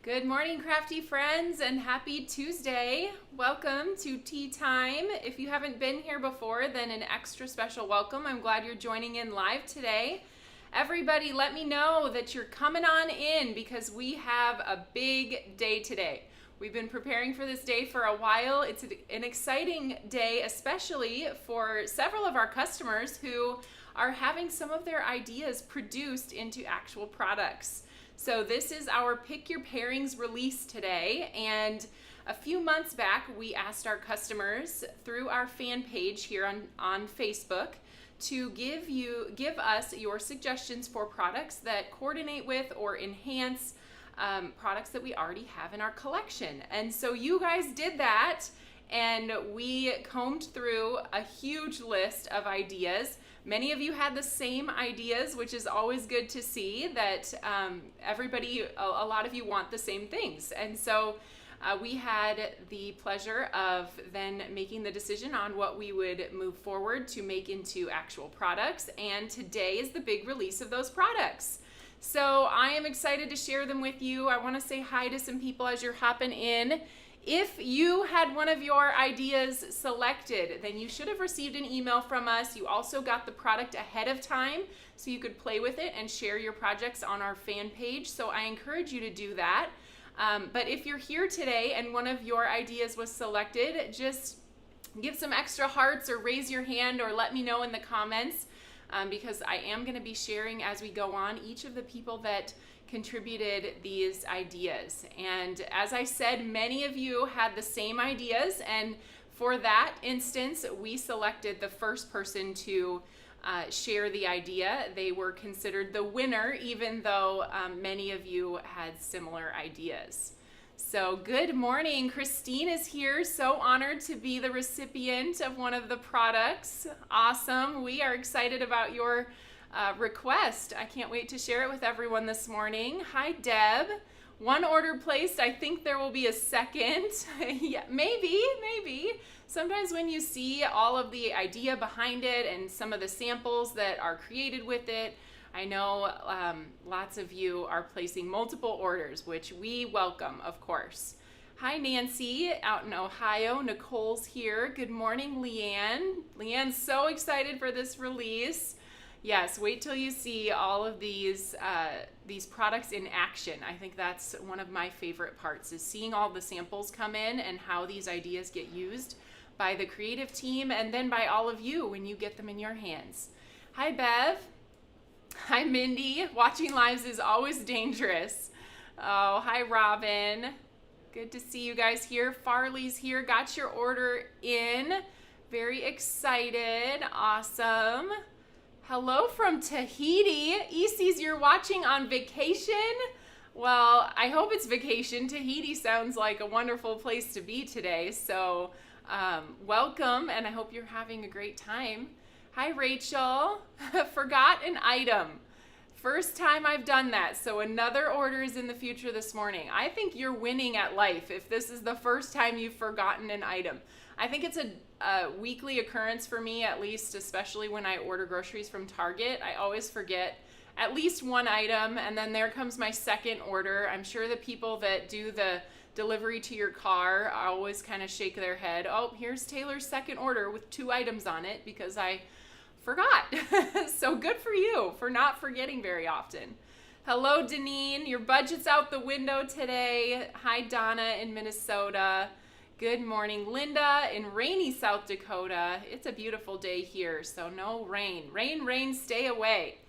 Good morning, crafty friends, and happy Tuesday. Welcome to Tea Time. If you haven't been here before, then an extra special welcome. I'm glad you're joining in live today. Everybody, let me know that you're coming on in because we have a big day today. We've been preparing for this day for a while. It's an exciting day, especially for several of our customers who are having some of their ideas produced into actual products. So this is our Pick Your Pairings release today, and a few months back we asked our customers through our fan page here on Facebook to give us your suggestions for products that coordinate with or enhance products that we already have in our collection. And so you guys did that, and we combed through a huge list of ideas. Many of you had the same ideas, which is always good to see that a lot of you want the same things. And so we had the pleasure of then making the decision on what we would move forward to make into actual products. And today is the big release of those products. So I am excited to share them with you. I want to say hi to some people as you're hopping in. If you had one of your ideas selected, then you should have received an email from us. You also got the product ahead of time so you could play with it and share your projects on our fan page. So I encourage you to do that. But if you're here today and one of your ideas was selected, just give some extra hearts or raise your hand or let me know in the comments because I am going to be sharing as we go on each of the people that contributed these ideas. And as I said, many of you had the same ideas, and for that instance we selected the first person to share the idea. They were considered the winner even though many of you had similar ideas. So good morning, Christine is here. So honored to be the recipient of one of the products. Awesome. We are excited about your request. I can't wait to share it with everyone this morning. Hi, Deb. One order placed. I think there will be a second. Yeah, maybe. Sometimes when you see all of the idea behind it and some of the samples that are created with it, I know lots of you are placing multiple orders, which we welcome, of course. Hi, Nancy, out in Ohio. Nicole's here. Good morning, Leanne. Leanne's so excited for this release. Yes, wait till you see all of these products in action. I think that's one of my favorite parts, is seeing all the samples come in and how these ideas get used by the creative team and then by all of you when you get them in your hands. Hi, Bev. Hi, Mindy. Watching lives is always dangerous. Oh, hi, Robin. Good to see you guys here. Farley's here. Got your order in. Very excited. Awesome. Hello from Tahiti. Isis, you're watching on vacation? Well, I hope it's vacation. Tahiti sounds like a wonderful place to be today. So welcome, and I hope you're having a great time. Hi, Rachel. Forgot an item. First time I've done that, so another order is in the future this morning. I think you're winning at life if this is the first time you've forgotten an item. I think it's a weekly occurrence for me, at least, especially when I order groceries from Target. I always forget at least one item, and then there comes my second order. I'm sure the people that do the delivery to your car always kind of shake their head. Oh, here's Taylor's second order with 2 items on it because I forgot. So good for you for not forgetting very often. Hello, Deneen. Your budget's out the window today. Hi, Donna in Minnesota. Good morning, Linda in rainy South Dakota. It's a beautiful day here, so no rain. Rain, stay away.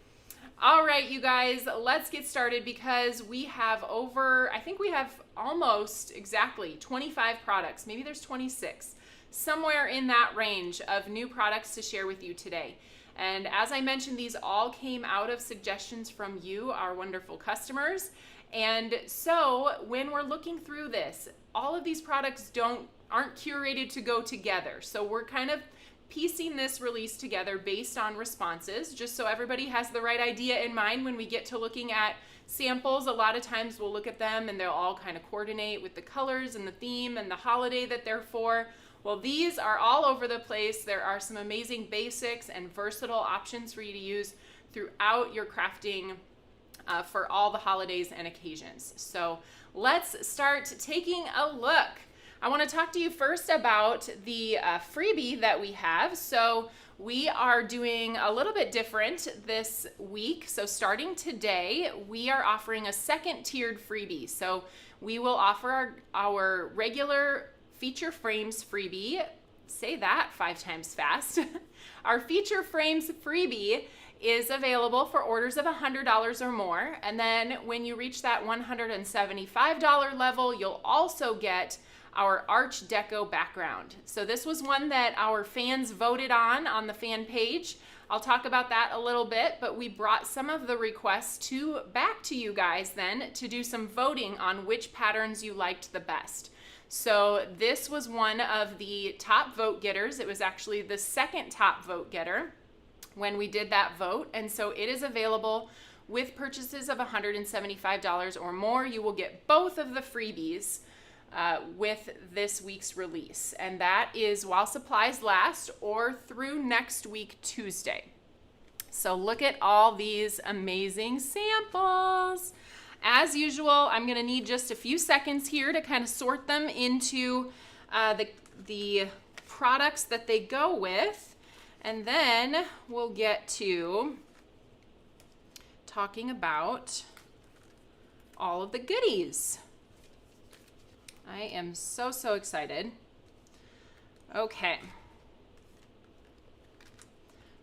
All right, you guys, let's get started because we have I think we have almost exactly 25 products. Maybe there's 26. Somewhere in that range of new products to share with you today. And as I mentioned, these all came out of suggestions from you, our wonderful customers. And so when we're looking through this, all of these products aren't curated to go together. So we're kind of piecing this release together based on responses, just so everybody has the right idea in mind when we get to looking at samples. A lot of times we'll look at them and they'll all kind of coordinate with the colors and the theme and the holiday that they're for. Well, these are all over the place. There are some amazing basics and versatile options for you to use throughout your crafting for all the holidays and occasions. So let's start taking a look. I want to talk to you first about the freebie that we have. So we are doing a little bit different this week. So starting today, we are offering a second tiered freebie. So we will offer our regular feature frames freebie. Say that 5 times fast. Our feature frames freebie is available for orders of $100 or more. And then when you reach that $175 level, you'll also get our Arch Deco background. So this was one that our fans voted on the fan page. I'll talk about that a little bit, but we brought some of the requests back to you guys then to do some voting on which patterns you liked the best. So this was one of the top vote getters. It was actually the second top vote getter when we did that vote. And so it is available with purchases of $175 or more. You will get both of the freebies with this week's release, and that is while supplies last or through next week Tuesday. So look at all these amazing samples. As usual, I'm going to need just a few seconds here to kind of sort them into the products that they go with, and then we'll get to talking about all of the goodies. I am so excited. Okay.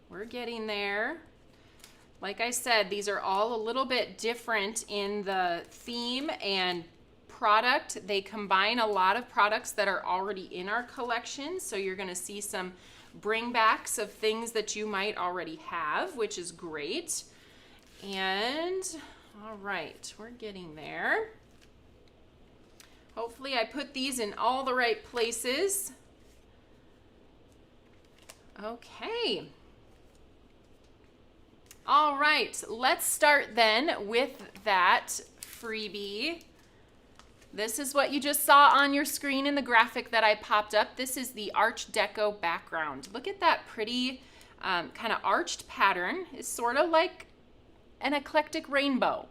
We're getting there. Like I said, these are all a little bit different in the theme and product. They combine a lot of products that are already in our collection. So you're going to see some bringbacks of things that you might already have, which is great. And all right, we're getting there. Hopefully I put these in all the right places. Okay. All right, let's start then with that freebie. This is what you just saw on your screen in the graphic that I popped up. This is the Arch Deco background. Look at that pretty kind of arched pattern. It's sort of like an eclectic rainbow.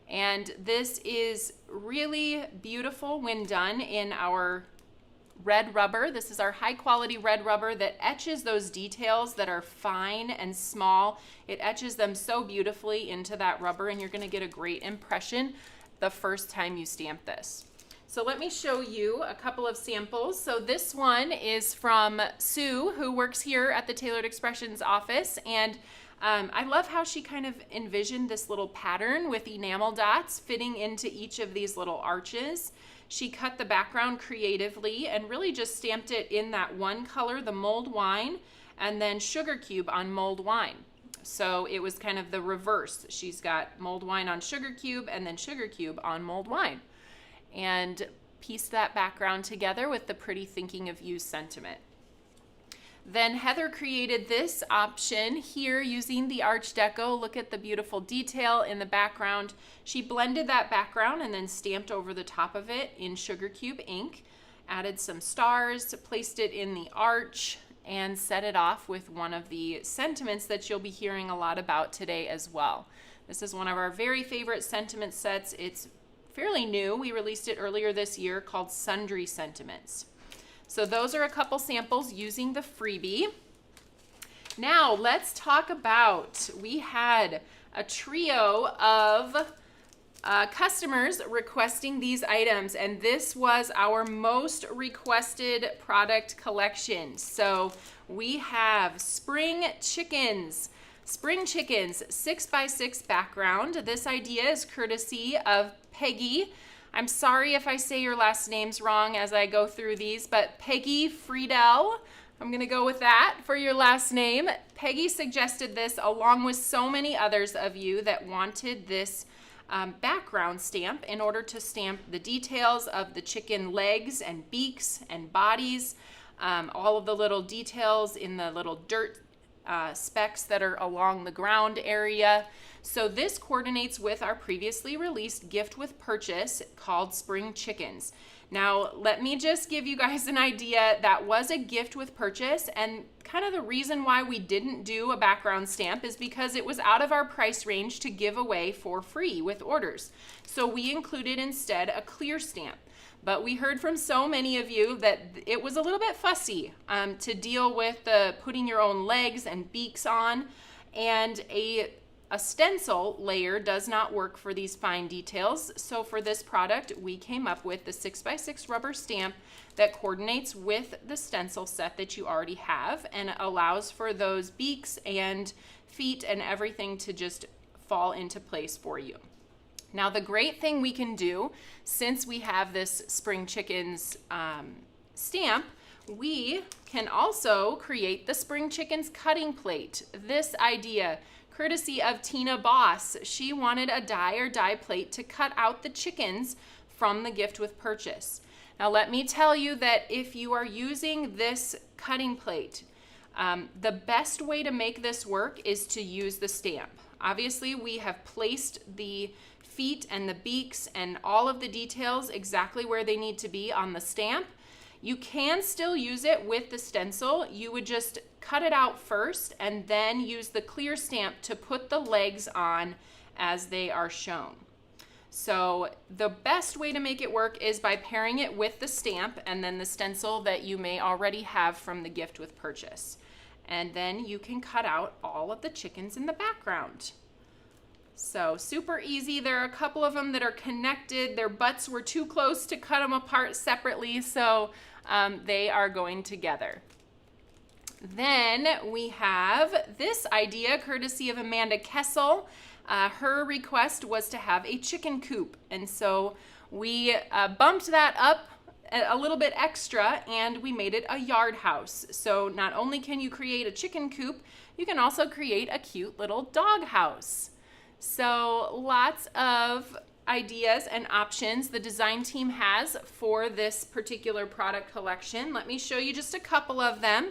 And this is really beautiful when done in our red rubber. This is our high quality red rubber that etches those details that are fine and small. It etches them so beautifully into that rubber, and you're going to get a great impression the first time you stamp this. So let me show you a couple of samples. So this one is from Sue, who works here at the Tailored Expressions office, and I love how she kind of envisioned this little pattern with enamel dots fitting into each of these little arches. She cut the background creatively and really just stamped it in that one color, the mulled wine, and then sugar cube on mulled wine. So it was kind of the reverse. She's got mulled wine on sugar cube and then sugar cube on mulled wine. And pieced that background together with the pretty thinking of you sentiment. Then Heather created this option here using the Arch Deco. Look at the beautiful detail in the background. She blended that background and then stamped over the top of it in sugar cube ink, added some stars, placed it in the arch, and set it off with one of the sentiments that you'll be hearing a lot about today as well. This is one of our very favorite sentiment sets. It's fairly new. We released it earlier this year, called Sundry Sentiments. So those are a couple samples using the freebie. Now let's talk about, we had a trio of customers requesting these items, and this was our most requested product collection. So we have spring chickens 6x6 background. This idea is courtesy of Peggy. I'm sorry if I say your last names wrong as I go through these, but Peggy Friedel, I'm going to go with that for your last name. Peggy suggested this along with so many others of you that wanted this background stamp in order to stamp the details of the chicken legs and beaks and bodies, all of the little details in the little dirt specks that are along the ground area. So this coordinates with our previously released gift with purchase called Spring Chickens. Now, let me just give you guys an idea. That was a gift with purchase, and kind of the reason why we didn't do a background stamp is because it was out of our price range to give away for free with orders. So we included instead a clear stamp. But we heard from so many of you that it was a little bit fussy to deal with the putting your own legs and beaks on, and a stencil layer does not work for these fine details. So for this product, we came up with the 6x6 rubber stamp that coordinates with the stencil set that you already have and allows for those beaks and feet and everything to just fall into place for you. Now, the great thing we can do, since we have this Spring Chickens stamp, we can also create the Spring Chickens cutting plate. This idea, courtesy of Tina Boss. She wanted a die or die plate to cut out the chickens from the gift with purchase. Now, let me tell you that if you are using this cutting plate, the best way to make this work is to use the stamp. Obviously, we have placed the feet and the beaks and all of the details exactly where they need to be on the stamp. You can still use it with the stencil. You would just cut it out first and then use the clear stamp to put the legs on as they are shown. So the best way to make it work is by pairing it with the stamp and then the stencil that you may already have from the gift with purchase. And then you can cut out all of the chickens in the background. So super easy. There are a couple of them that are connected. Their butts were too close to cut them apart separately, so they are going together. Then we have this idea courtesy of Amanda Kessel. Her request was to have a chicken coop, and so we bumped that up a little bit extra and we made it a yard house. So not only can you create a chicken coop, you can also create a cute little dog house. So lots of ideas and options the design team has for this particular product collection. Let me show you just a couple of them.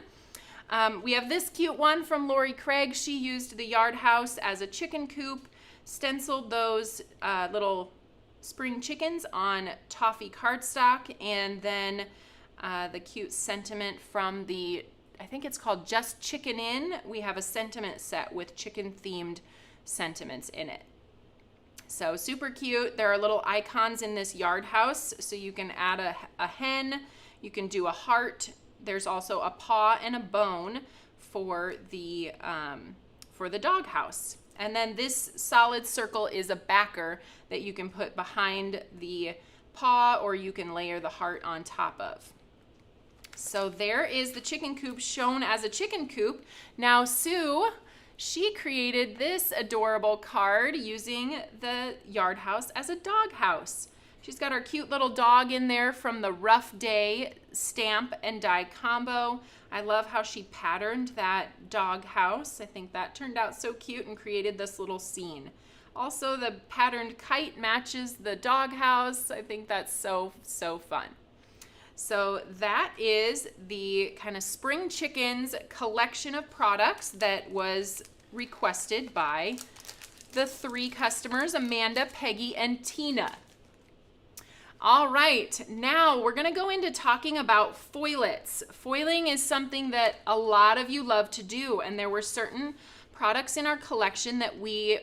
We have this cute one from Lori Craig. She used the yard house as a chicken coop, stenciled those little spring chickens on toffee cardstock, and then the cute sentiment from the, I think it's called Just Chicken In. We have a sentiment set with chicken themed sentiments in it. So super cute. There are little icons in this yard house, so you can add a hen, you can do a heart. There's also a paw and a bone for the dog house. And then this solid circle is a backer that you can put behind the paw, or you can layer the heart on top of. So there is the chicken coop shown as a chicken coop. Now Sue, she created this adorable card using the yard house as a dog house. She's got our cute little dog in there from the Rough Day stamp and die combo. I love how she patterned that dog house. I think that turned out so cute and created this little scene. Also, the patterned kite matches the dog house. I think that's so, so fun. So that is the kind of Spring Chickens collection of products that was requested by the 3 customers, Amanda, Peggy, and Tina. All right, now we're gonna go into talking about foilets. Foiling is something that a lot of you love to do, and there were certain products in our collection that we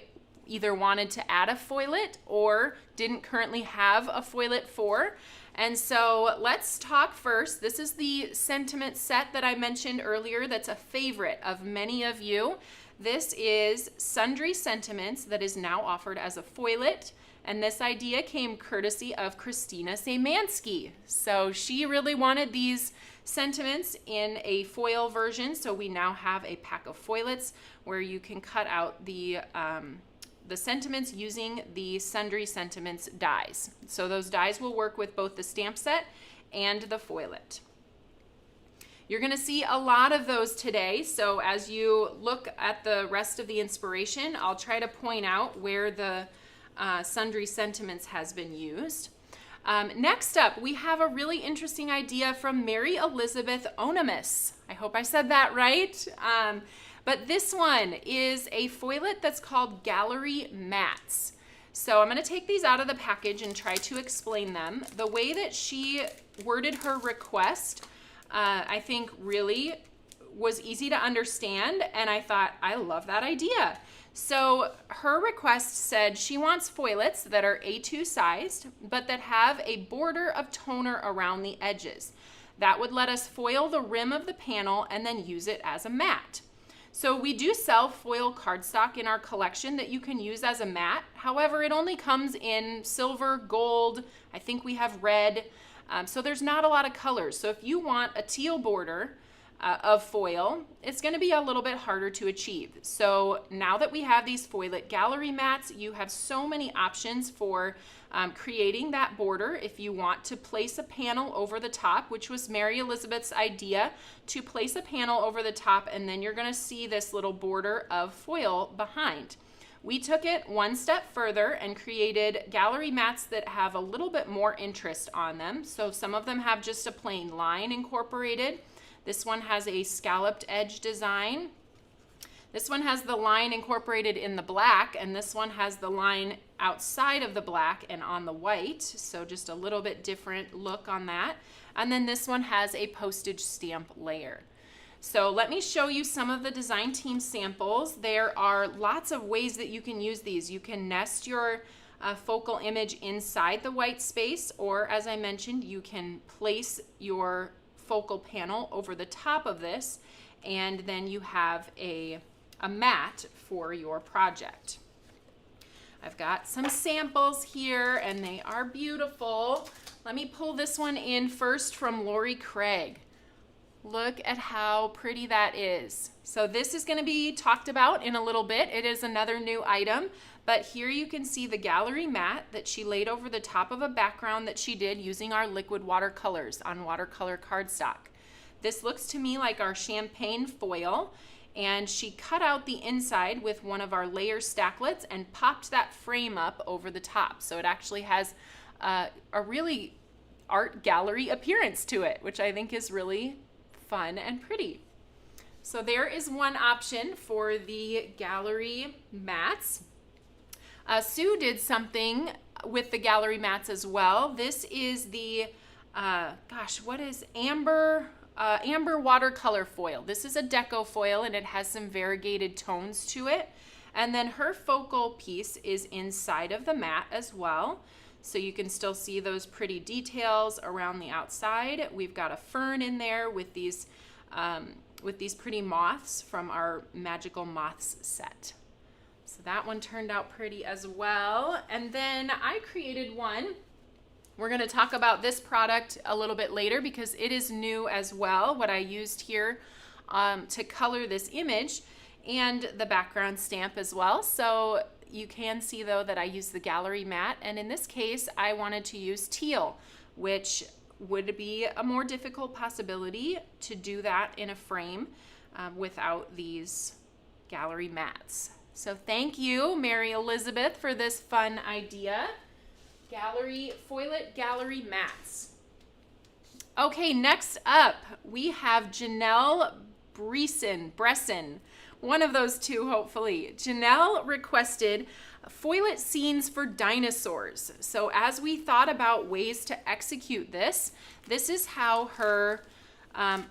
either wanted to add a foilet or didn't currently have a foilet for. And so let's talk first. This is the sentiment set that I mentioned earlier that's a favorite of many of you. This is Sundry Sentiments that is now offered as a foilet. And this idea came courtesy of Christina Samansky. So she really wanted these sentiments in a foil version. So we now have a pack of foilets where you can cut out the sentiments using the Sundry Sentiments dies. So those dies will work with both the stamp set and the foilet. You're going to see a lot of those today. So as you look at the rest of the inspiration, I'll try to point out where the Sundry Sentiments has been used. Next up, we have a really interesting idea from Mary Elizabeth Onemus. I hope I said that right. But this one is a foilet that's called Gallery Mats. So I'm going to take these out of the package and try to explain them. The way that she worded her request, I think really was easy to understand, and I thought, I love that idea. So her request said she wants foilets that are A2 sized, but that have a border of toner around the edges. That would let us foil the rim of the panel and then use it as a mat. So we do sell foil cardstock in our collection that you can use as a mat. However, it only comes in silver, gold, I think we have red, so there's not a lot of colors. So if you want a teal border of foil, it's going to be a little bit harder to achieve. So now that we have these foilet gallery mats, you have so many options for creating that border. If you want to place a panel over the top, which was Mary Elizabeth's idea, to place a panel over the top, and then you're going to see this little border of foil behind. We took it one step further and created gallery mats that have a little bit more interest on them. So some of them have just a plain line incorporated. This one has a scalloped edge design. This one has the line incorporated in the black, and this one has the line outside of the black and on the white, so just a little bit different look on that. And then this one has a postage stamp layer. So let me show you some of the design team samples. There are lots of ways that you can use these. You can nest your focal image inside the white space, or as I mentioned, you can place your focal panel over the top of this, and then you have a mat for your project. I've got some samples here, and they are beautiful. Let me pull this one in first from Lori Craig. Look at how pretty that is. So this is going to be talked about in a little bit. It is another new item, but here you can see the gallery mat that she laid over the top of a background that she did using our liquid watercolors on watercolor cardstock. This looks to me like our champagne foil, and she cut out the inside with one of our layer stacklets and popped that frame up over the top. So it actually has a really art gallery appearance to it, which I think is really fun and pretty. So there is one option for the gallery mats. Sue did something with the gallery mats as well. This is the, what is amber watercolor foil. This is a deco foil, and it has some variegated tones to it. And then her focal piece is inside of the mat as well. So you can still see those pretty details around the outside. We've got a fern in there with these pretty moths from our Magical Moths set. So that one turned out pretty as well. And then I created one. We're going to talk about this product a little bit later because it is new as well, what I used here to color this image, and the background stamp as well. So you can see though that I used the gallery mat, and in this case I wanted to use teal, which would be a more difficult possibility to do that in a frame without these gallery mats. So thank you, Mary Elizabeth, for this fun idea. Foilet gallery mats. Okay, next up we have Janelle Bresson, one of those two hopefully. Janelle requested foilet scenes for dinosaurs. So as we thought about ways to execute this is how her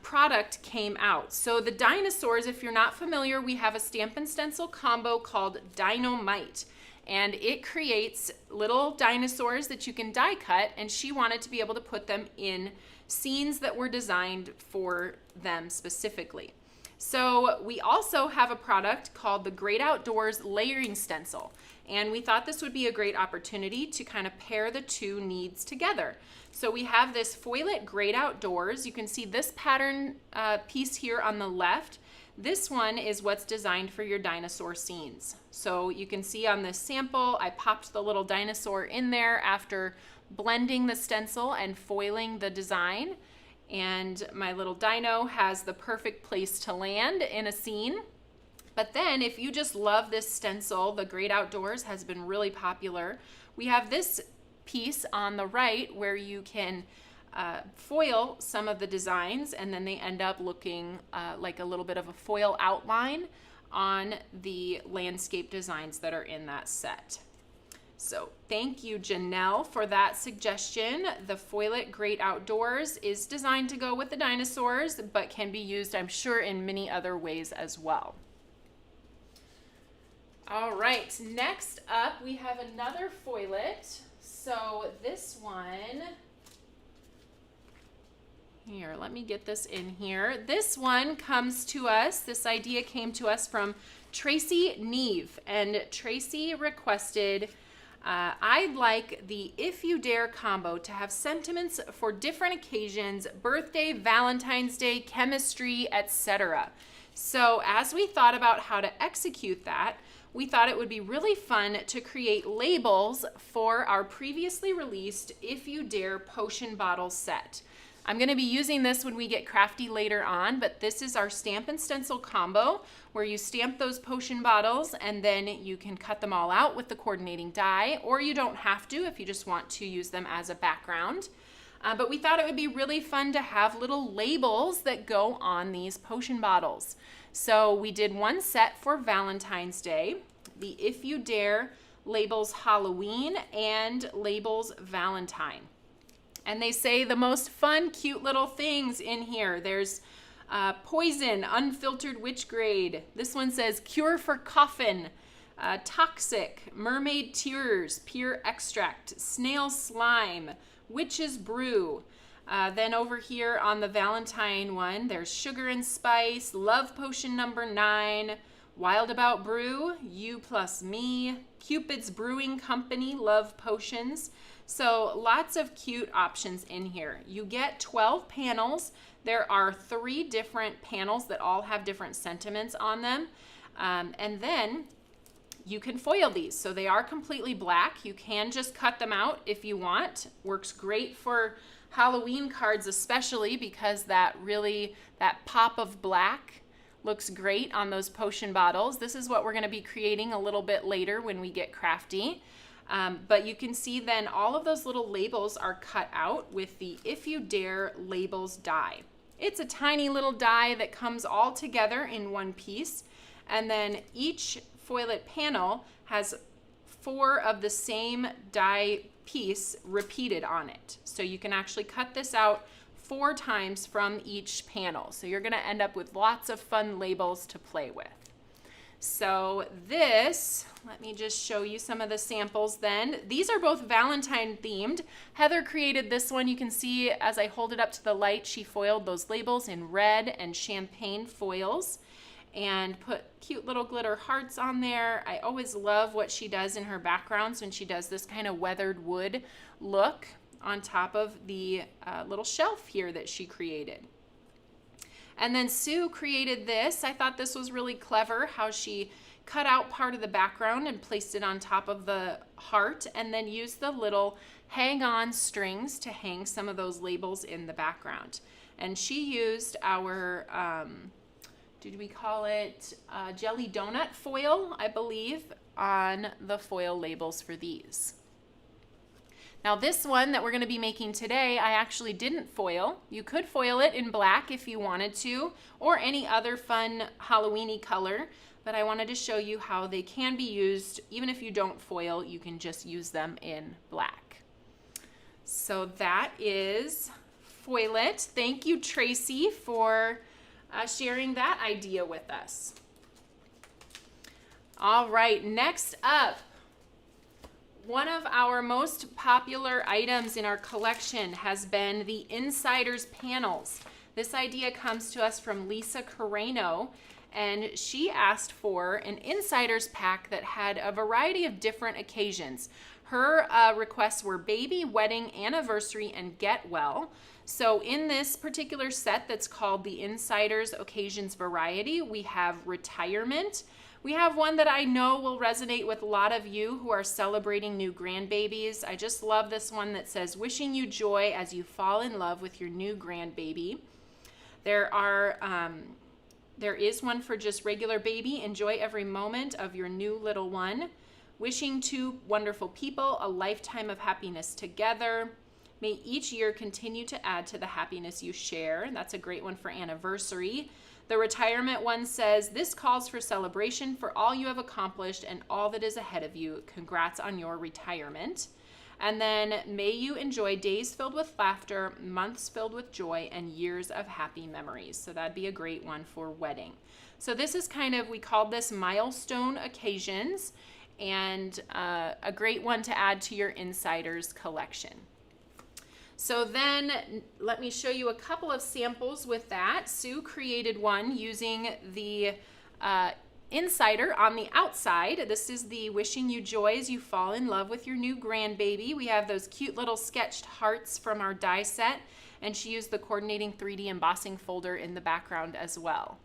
product came out. So the dinosaurs, if you're not familiar, we have a Stampin' Stencil combo called Dynamite, and it creates little dinosaurs that you can die cut, and she wanted to be able to put them in scenes that were designed for them specifically. So we also have a product called the Great Outdoors Layering Stencil, and we thought this would be a great opportunity to kind of pair the two needs together. So we have this Foilet Great Outdoors. You can see this pattern piece here on the left. This one is what's designed for your dinosaur scenes. So you can see on this sample, I popped the little dinosaur in there after blending the stencil and foiling the design. And my little dino has the perfect place to land in a scene. But then if you just love this stencil, the Great Outdoors has been really popular. We have this piece on the right where you can foil some of the designs, and then they end up looking like a little bit of a foil outline on the landscape designs that are in that set. So thank you, Janelle, for that suggestion. The Foil-It Great Outdoors is designed to go with the dinosaurs, but can be used, I'm sure, in many other ways as well. All right, next up we have another Foil-It. So this one, here, let me get this in here. This one comes to us, this idea came to us from Tracy Neve, and Tracy requested, I'd like the If You Dare combo to have sentiments for different occasions, birthday, Valentine's Day, chemistry, etc. So as we thought about how to execute that, we thought it would be really fun to create labels for our previously released If You Dare potion bottle set. I'm going to be using this when we get crafty later on, but this is our stamp and stencil combo where you stamp those potion bottles and then you can cut them all out with the coordinating die, or you don't have to if you just want to use them as a background. But we thought it would be really fun to have little labels that go on these potion bottles. So we did one set for Valentine's Day. The If You Dare labels Halloween and labels Valentine. And they say the most fun, cute little things in here. There's poison, unfiltered witch grade. This one says cure for coffin, toxic, mermaid tears, pure extract, snail slime, witch's brew. Then over here on the Valentine one, there's sugar and spice, love potion number 9, wild about brew, you plus me, Cupid's Brewing Company, love potions. So lots of cute options in here. You get 12 panels. There are 3 different panels that all have different sentiments on them. And then you can foil these. So they are completely black. You can just cut them out if you want. Works great for Halloween cards especially because that pop of black looks great on those potion bottles. This is what we're going to be creating a little bit later when we get crafty. But you can see then all of those little labels are cut out with the If You Dare labels die. It's a tiny little die that comes all together in one piece, and then each Foil-It panel has 4 of the same die piece repeated on it. So you can actually cut this out 4 times from each panel. So you're going to end up with lots of fun labels to play with. So this, let me just show you some of the samples then. These are both Valentine themed. Heather created this one. You can see as I hold it up to the light, she foiled those labels in red and champagne foils and put cute little glitter hearts on there. I always love what she does in her backgrounds when she does this kind of weathered wood look on top of the little shelf here that she created. And then Sue created this. I thought this was really clever how she cut out part of the background and placed it on top of the heart and then used the little hang-on strings to hang some of those labels in the background. And she used our, did we call it jelly donut foil, I believe, on the foil labels for these. Now this one that we're going to be making today, I actually didn't foil. You could foil it in black if you wanted to, or any other fun Halloween-y color, but I wanted to show you how they can be used. Even if you don't foil, you can just use them in black. So that is Foil-It. Thank you, Tracy, for sharing that idea with us. All right, next up, one of our most popular items in our collection has been the Insiders panels. This idea comes to us from Lisa Carreno, and she asked for an Insiders pack that had a variety of different occasions. Her requests were baby, wedding, anniversary, and get well. So in this particular set that's called the Insiders Occasions Variety, we have retirement. We have one that I know will resonate with a lot of you who are celebrating new grandbabies. I just love this one that says, wishing you joy as you fall in love with your new grandbaby. There is one for just regular baby. Enjoy every moment of your new little one. Wishing two wonderful people a lifetime of happiness together. May each year continue to add to the happiness you share. That's a great one for anniversary. The retirement one says, this calls for celebration for all you have accomplished and all that is ahead of you. Congrats on your retirement. And then, may you enjoy days filled with laughter, months filled with joy, and years of happy memories. So that'd be a great one for wedding. So this is kind of, we called this milestone occasions, and a great one to add to your insiders collection. So then let me show you a couple of samples with that. Sue created one using the insider on the outside. This is the wishing you joy as you fall in love with your new grandbaby. We have those cute little sketched hearts from our die set, and she used the coordinating 3D embossing folder in the background as well.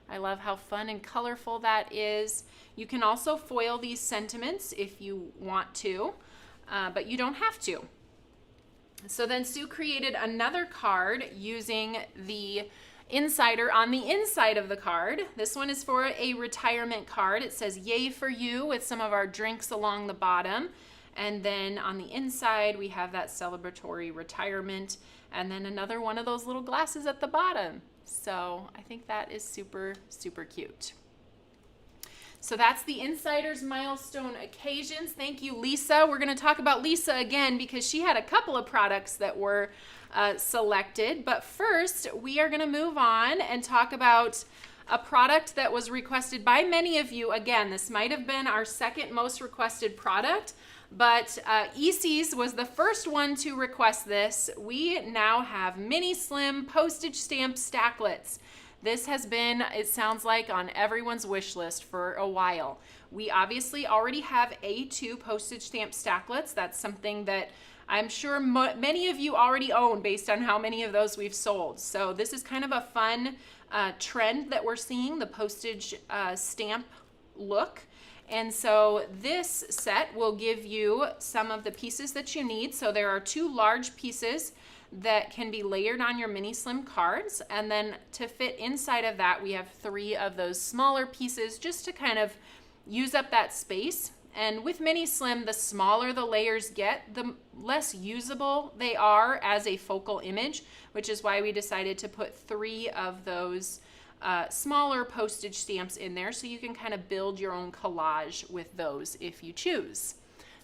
I love how fun and colorful that is. You can also foil these sentiments if you want to, but you don't have to. So then Sue created another card using the insider on the inside of the card. This one is for a retirement card. It says yay for you with some of our drinks along the bottom. And then on the inside, we have that celebratory retirement, and then another one of those little glasses at the bottom. So I think that is super, super cute. So that's the Insider's Milestone Occasions. Thank you, Lisa. We're going to talk about Lisa again because she had a couple of products that were selected. But first, we are going to move on and talk about a product that was requested by many of you. Again, this might have been our second most requested product, but EC's was the first one to request this. We now have mini slim postage stamp stacklets. This has been, it sounds like, on everyone's wish list for a while. We obviously already have A2 postage stamp stacklets. That's something that I'm sure many of you already own based on how many of those we've sold. So this is kind of a fun trend that we're seeing, the postage stamp look. And so this set will give you some of the pieces that you need. So there are 2 large pieces that can be layered on your mini slim cards, and then to fit inside of that we have 3 of those smaller pieces just to kind of use up that space. And with mini slim, the smaller the layers get, the less usable they are as a focal image, which is why we decided to put 3 of those smaller postage stamps in there, so you can kind of build your own collage with those if you choose.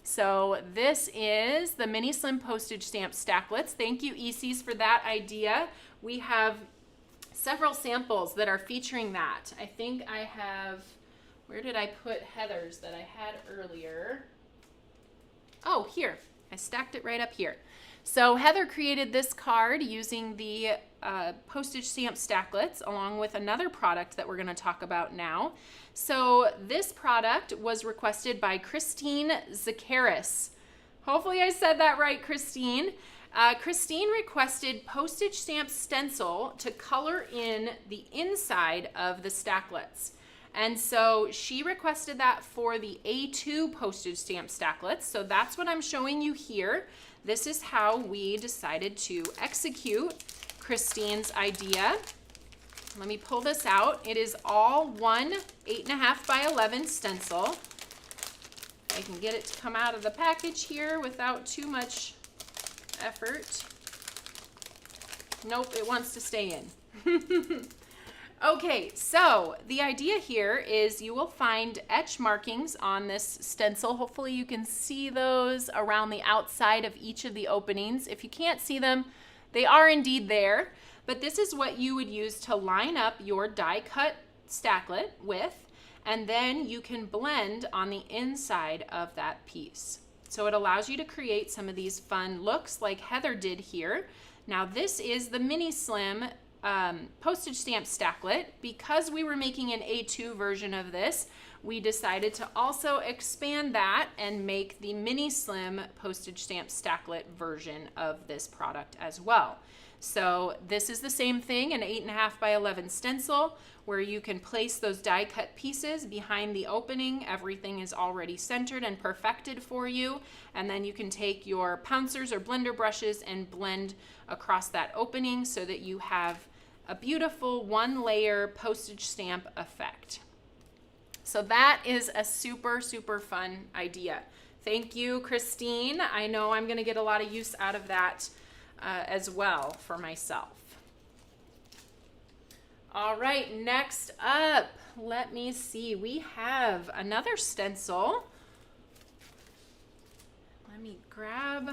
So this is the mini slim postage stamp stacklets. Thank you, EC's, for that idea. We have several samples that are featuring that. I think I have, where did I put Heather's that I had earlier? Oh, here. I stacked it right up here. So Heather created this card using the postage stamp stacklets along with another product that we're going to talk about now. So this product was requested by Christine Zakaris. Hopefully I said that right, Christine. Christine requested postage stamp stencil to color in the inside of the stacklets. And so she requested that for the A2 postage stamp stacklets. So that's what I'm showing you here. This is how we decided to execute Christine's idea. Let me pull this out. It is all one 8.5 by 11 stencil. I can get it to come out of the package here without too much effort. Nope, it wants to stay in. Okay, so the idea here is you will find etch markings on this stencil. Hopefully you can see those around the outside of each of the openings. If you can't see them, they are indeed there, but this is what you would use to line up your die cut stacklet with, and then you can blend on the inside of that piece. So it allows you to create some of these fun looks like Heather did here. Now this is the mini slim postage stamp stacklet. Because we were making an A2 version of this, we decided to also expand that and make the mini slim postage stamp stacklet version of this product as well. So this is the same thing, an 8.5 by 11 stencil where you can place those die cut pieces behind the opening. Everything is already centered and perfected for you, and then you can take your pouncers or blender brushes and blend across that opening so that you have a beautiful 1-layer postage stamp effect. So that is a super, super fun idea. Thank you, Christine. I know I'm going to get a lot of use out of that as well for myself. All right, next up, let me see. We have another stencil. Let me grab,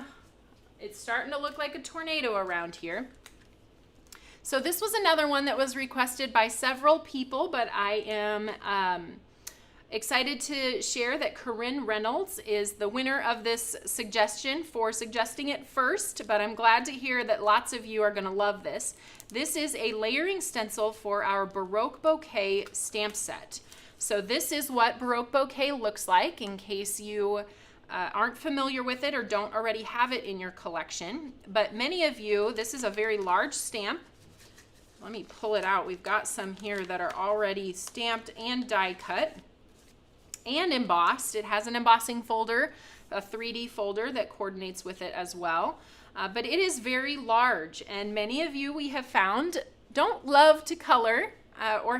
it's starting to look like a tornado around here. So this was another one that was requested by several people, but I am excited to share that Corinne Reynolds is the winner of this suggestion for suggesting it first, but I'm glad to hear that lots of you are going to love this. This is a layering stencil for our Baroque Bouquet stamp set. So this is what Baroque Bouquet looks like in case you aren't familiar with it or don't already have it in your collection. But many of you, this is a very large stamp. Let me pull it out. We've got some here that are already stamped and die cut and embossed. It has an embossing folder, a 3D folder that coordinates with it as well. But it is very large, and many of you, we have found, don't love to color or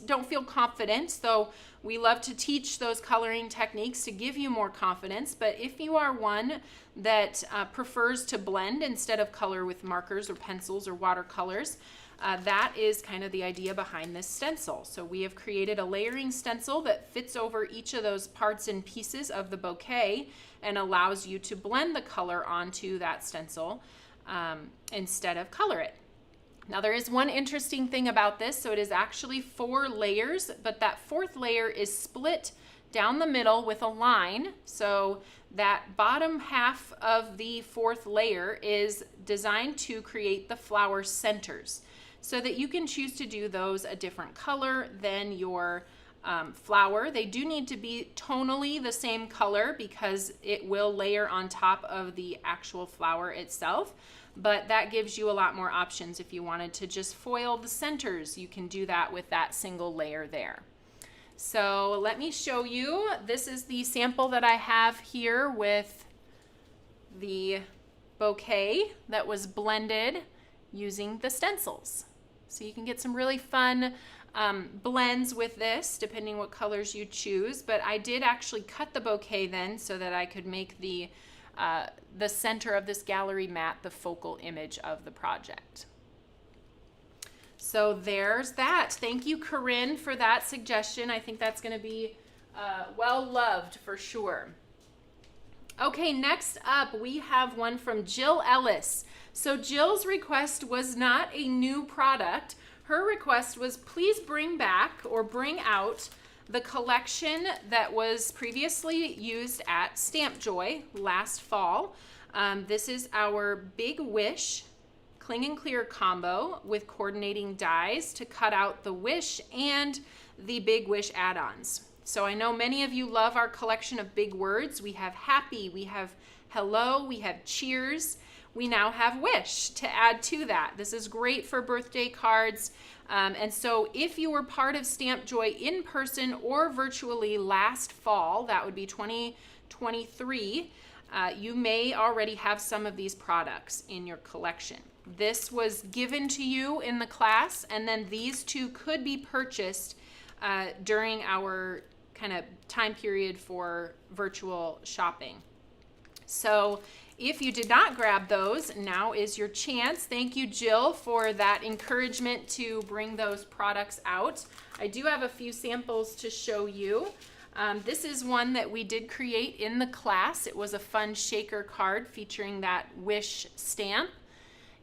don't feel confident. So we love to teach those coloring techniques to give you more confidence. But if you are one that prefers to blend instead of color with markers or pencils or watercolors, that is kind of the idea behind this stencil. So we have created a layering stencil that fits over each of those parts and pieces of the bouquet and allows you to blend the color onto that stencil instead of color it. Now there is one interesting thing about this. So it is actually 4 layers, but that 4th layer is split down the middle with a line. So that bottom half of the 4th layer is designed to create the flower centers, so that you can choose to do those a different color than your flower. They do need to be tonally the same color because it will layer on top of the actual flower itself, but that gives you a lot more options. If you wanted to just foil the centers, you can do that with that single layer there. So let me show you. This is the sample that I have here with the bouquet that was blended using the stencils. So you can get some really fun blends with this, depending what colors you choose. But I did actually cut the bouquet then so that I could make the center of this gallery mat the focal image of the project. So there's that. Thank you, Corinne, for that suggestion. I think that's going to be well loved for sure. Okay, next up we have one from Jill Ellis. So Jill's request was not a new product. Her request was, please bring back or bring out the collection that was previously used at Stamp Joy last fall. This is our Big Wish Cling and Clear combo with coordinating dies to cut out the Wish and the Big Wish add-ons. So I know many of you love our collection of big words. We have happy, we have hello, we have cheers. We now have wish to add to that. This is great for birthday cards. And so if you were part of Stamp Joy in person or virtually last fall, that would be 2023, you may already have some of these products in your collection. This was given to you in the class, and then these two could be purchased during our kind of time period for virtual shopping. So if you did not grab those, now is your chance. Thank you, Jill, for that encouragement to bring those products out. I do have a few samples to show you. This is one that we did create in the class. It was a fun shaker card featuring that wish stamp.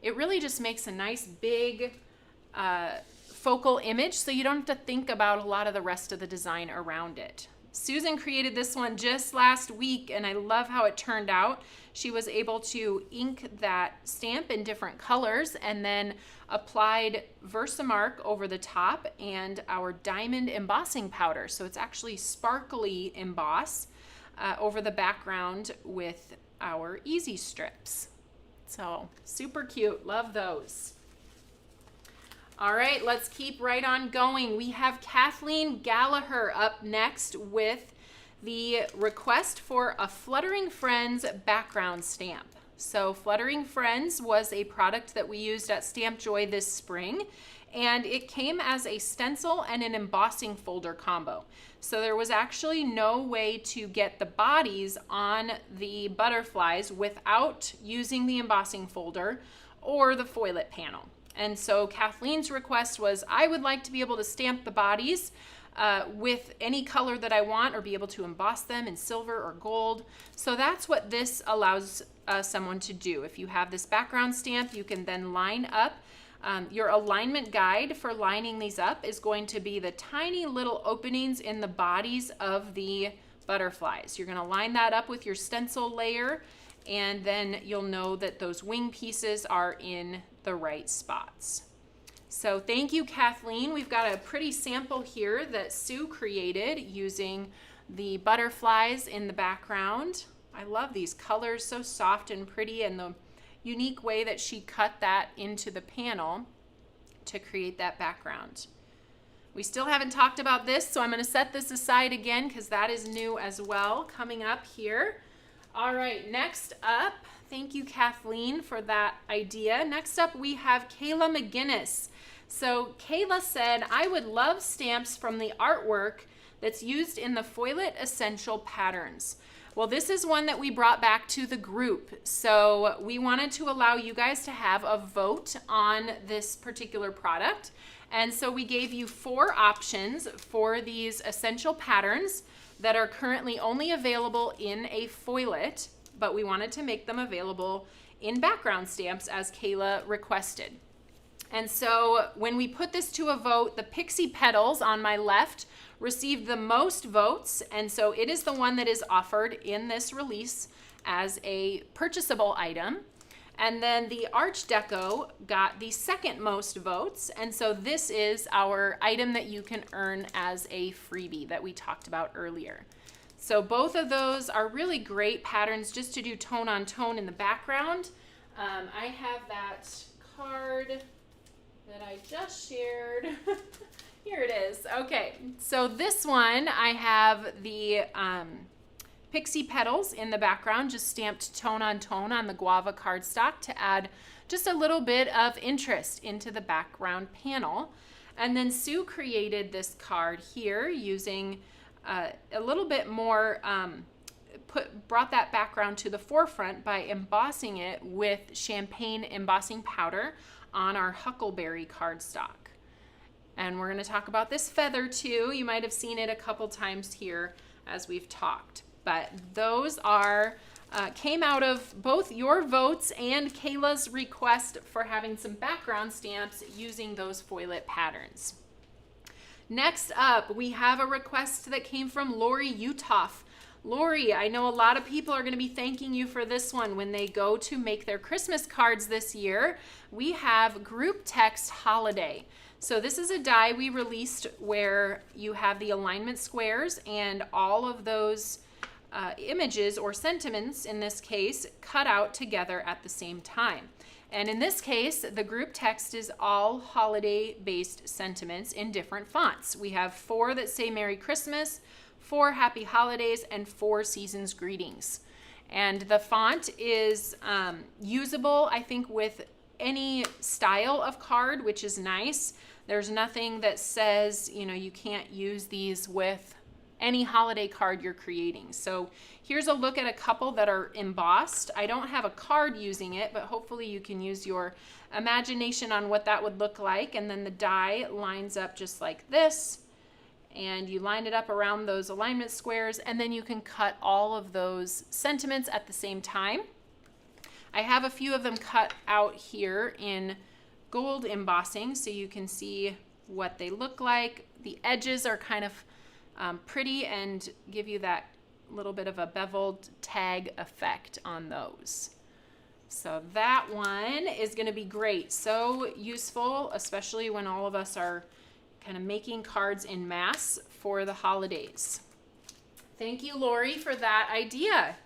It really just makes a nice big focal image, so you don't have to think about a lot of the rest of the design around it. Susan created this one just last week, and I love how it turned out. She was able to ink that stamp in different colors and then applied Versamark over the top and our diamond embossing powder. So it's actually sparkly emboss over the background with our easy strips. So super cute, love those. All right, let's keep right on going. We have Kathleen Gallagher up next with the request for a Fluttering Friends background stamp. So Fluttering Friends was a product that we used at Stamp Joy this spring, and it came as a stencil and an embossing folder combo. So there was actually no way to get the bodies on the butterflies without using the embossing folder or the foilet panel. And so Kathleen's request was, I would like to be able to stamp the bodies with any color that I want, or be able to emboss them in silver or gold. So that's what this allows someone to do. If you have this background stamp, you can then line up. Your alignment guide for lining these up is going to be the tiny little openings in the bodies of the butterflies. You're going to line that up with your stencil layer, and then you'll know that those wing pieces are in the right spots. So thank you, Kathleen. We've got a pretty sample here that Sue created using the butterflies in the background. I love these colors, so soft and pretty, and the unique way that she cut that into the panel to create that background. We still haven't talked about this, so I'm going to set this aside again because that is new as well coming up here. All right, next up, thank you, Kathleen, for that idea. Next up, we have Kayla McGinnis. So Kayla said, I would love stamps from the artwork that's used in the Foilet Essential Patterns. Well, this is one that we brought back to the group. So we wanted to allow you guys to have a vote on this particular product. And so we gave you 4 options for these essential patterns that are currently only available in a foilet, but we wanted to make them available in background stamps as Kayla requested. And so when we put this to a vote, the Pixie Petals on my left received the most votes, and so it is the one that is offered in this release as a purchasable item. And then the Arch Deco got the second most votes, and so this is our item that you can earn as a freebie that we talked about earlier. So both of those are really great patterns just to do tone on tone in the background. I have that card that I just shared. Here it is. Okay, so this one I have the Pixie Petals in the background, just stamped tone on the guava cardstock to add just a little bit of interest into the background panel. And then Sue created this card here using a little bit more, brought that background to the forefront by embossing it with champagne embossing powder on our Huckleberry cardstock. And we're going to talk about this feather too. You might have seen it a couple times here as we've talked. But those are came out of both your votes and Kayla's request for having some background stamps using those foilet patterns. Next up, we have a request that came from Lori Utoff. Lori, I know a lot of people are going to be thanking you for this one when they go to make their Christmas cards this year. We have Group Text Holiday. So this is a die we released where you have the alignment squares and all of those images or sentiments, in this case, cut out together at the same time. And in this case, the group text is all holiday-based sentiments in different fonts. We have 4 that say Merry Christmas, 4 Happy Holidays, and 4 Seasons Greetings. And the font is usable, I think, with any style of card, which is nice. There's nothing that says, you know, you can't use these with any holiday card you're creating. So here's a look at a couple that are embossed. I don't have a card using it, but hopefully you can use your imagination on what that would look like. And then the die lines up just like this, and you line it up around those alignment squares, and then you can cut all of those sentiments at the same time. I have a few of them cut out here in gold embossing so you can see what they look like. The edges are kind of pretty and give you that little bit of a beveled tag effect on those. So that one is going to be great. So useful, especially when all of us are kind of making cards in mass for the holidays. Thank you, Lori, for that idea.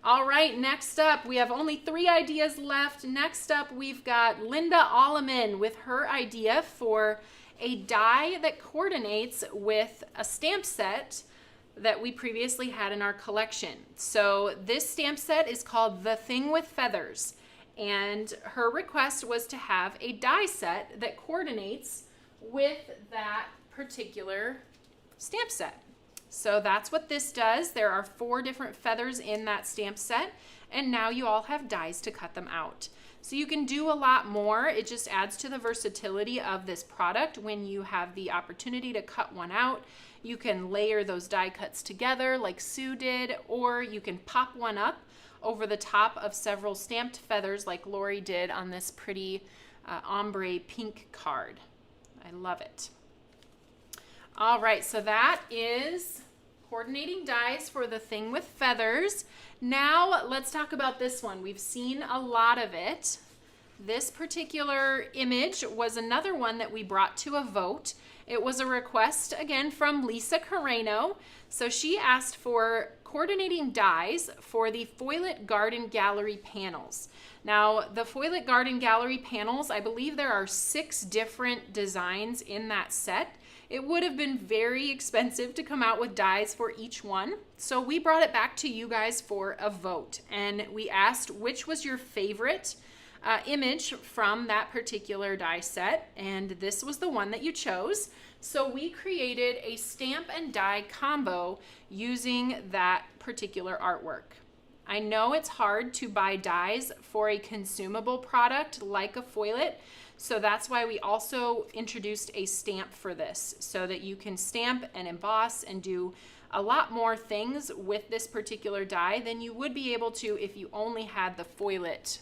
All right, next up, we have only 3 ideas left. Next up, we've got Linda Alleman with her idea for a die that coordinates with a stamp set that we previously had in our collection. So this stamp set is called The Thing with Feathers, And her request was to have a die set that coordinates with that particular stamp set. So that's what this does. There are 4 different feathers in that stamp set, and now you all have dies to cut them out. So you can do a lot more. It just adds to the versatility of this product when you have the opportunity to cut one out. You can layer those die cuts together like Sue did, or you can pop one up over the top of several stamped feathers like Lori did on this pretty ombre pink card. I love it. All right, so that is coordinating dies for the thing with feathers. Now let's talk about this one. We've seen a lot of it. This particular image was another one that we brought to a vote. It was a request again from Lisa Carreno. So she asked for coordinating dies for the Foilet Garden Gallery panels. Now the Foilet Garden Gallery panels, I believe there are 6 different designs in that set. It would have been very expensive to come out with dies for each one. So we brought it back to you guys for a vote. And we asked which was your favorite image from that particular die set. And this was the one that you chose. So we created a stamp and die combo using that particular artwork. I know it's hard to buy dies for a consumable product like a foilet. So that's why we also introduced a stamp for this, so that you can stamp and emboss and do a lot more things with this particular die than you would be able to if you only had the foilet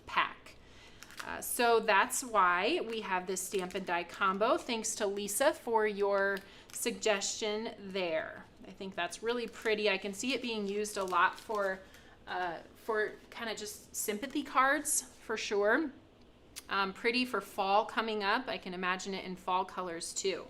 pack. So that's why we have this stamp and die combo. Thanks to Lisa for your suggestion there. I think that's really pretty. I can see it being used a lot for kind of just sympathy cards for sure. Pretty for fall coming up. I can imagine it in fall colors too.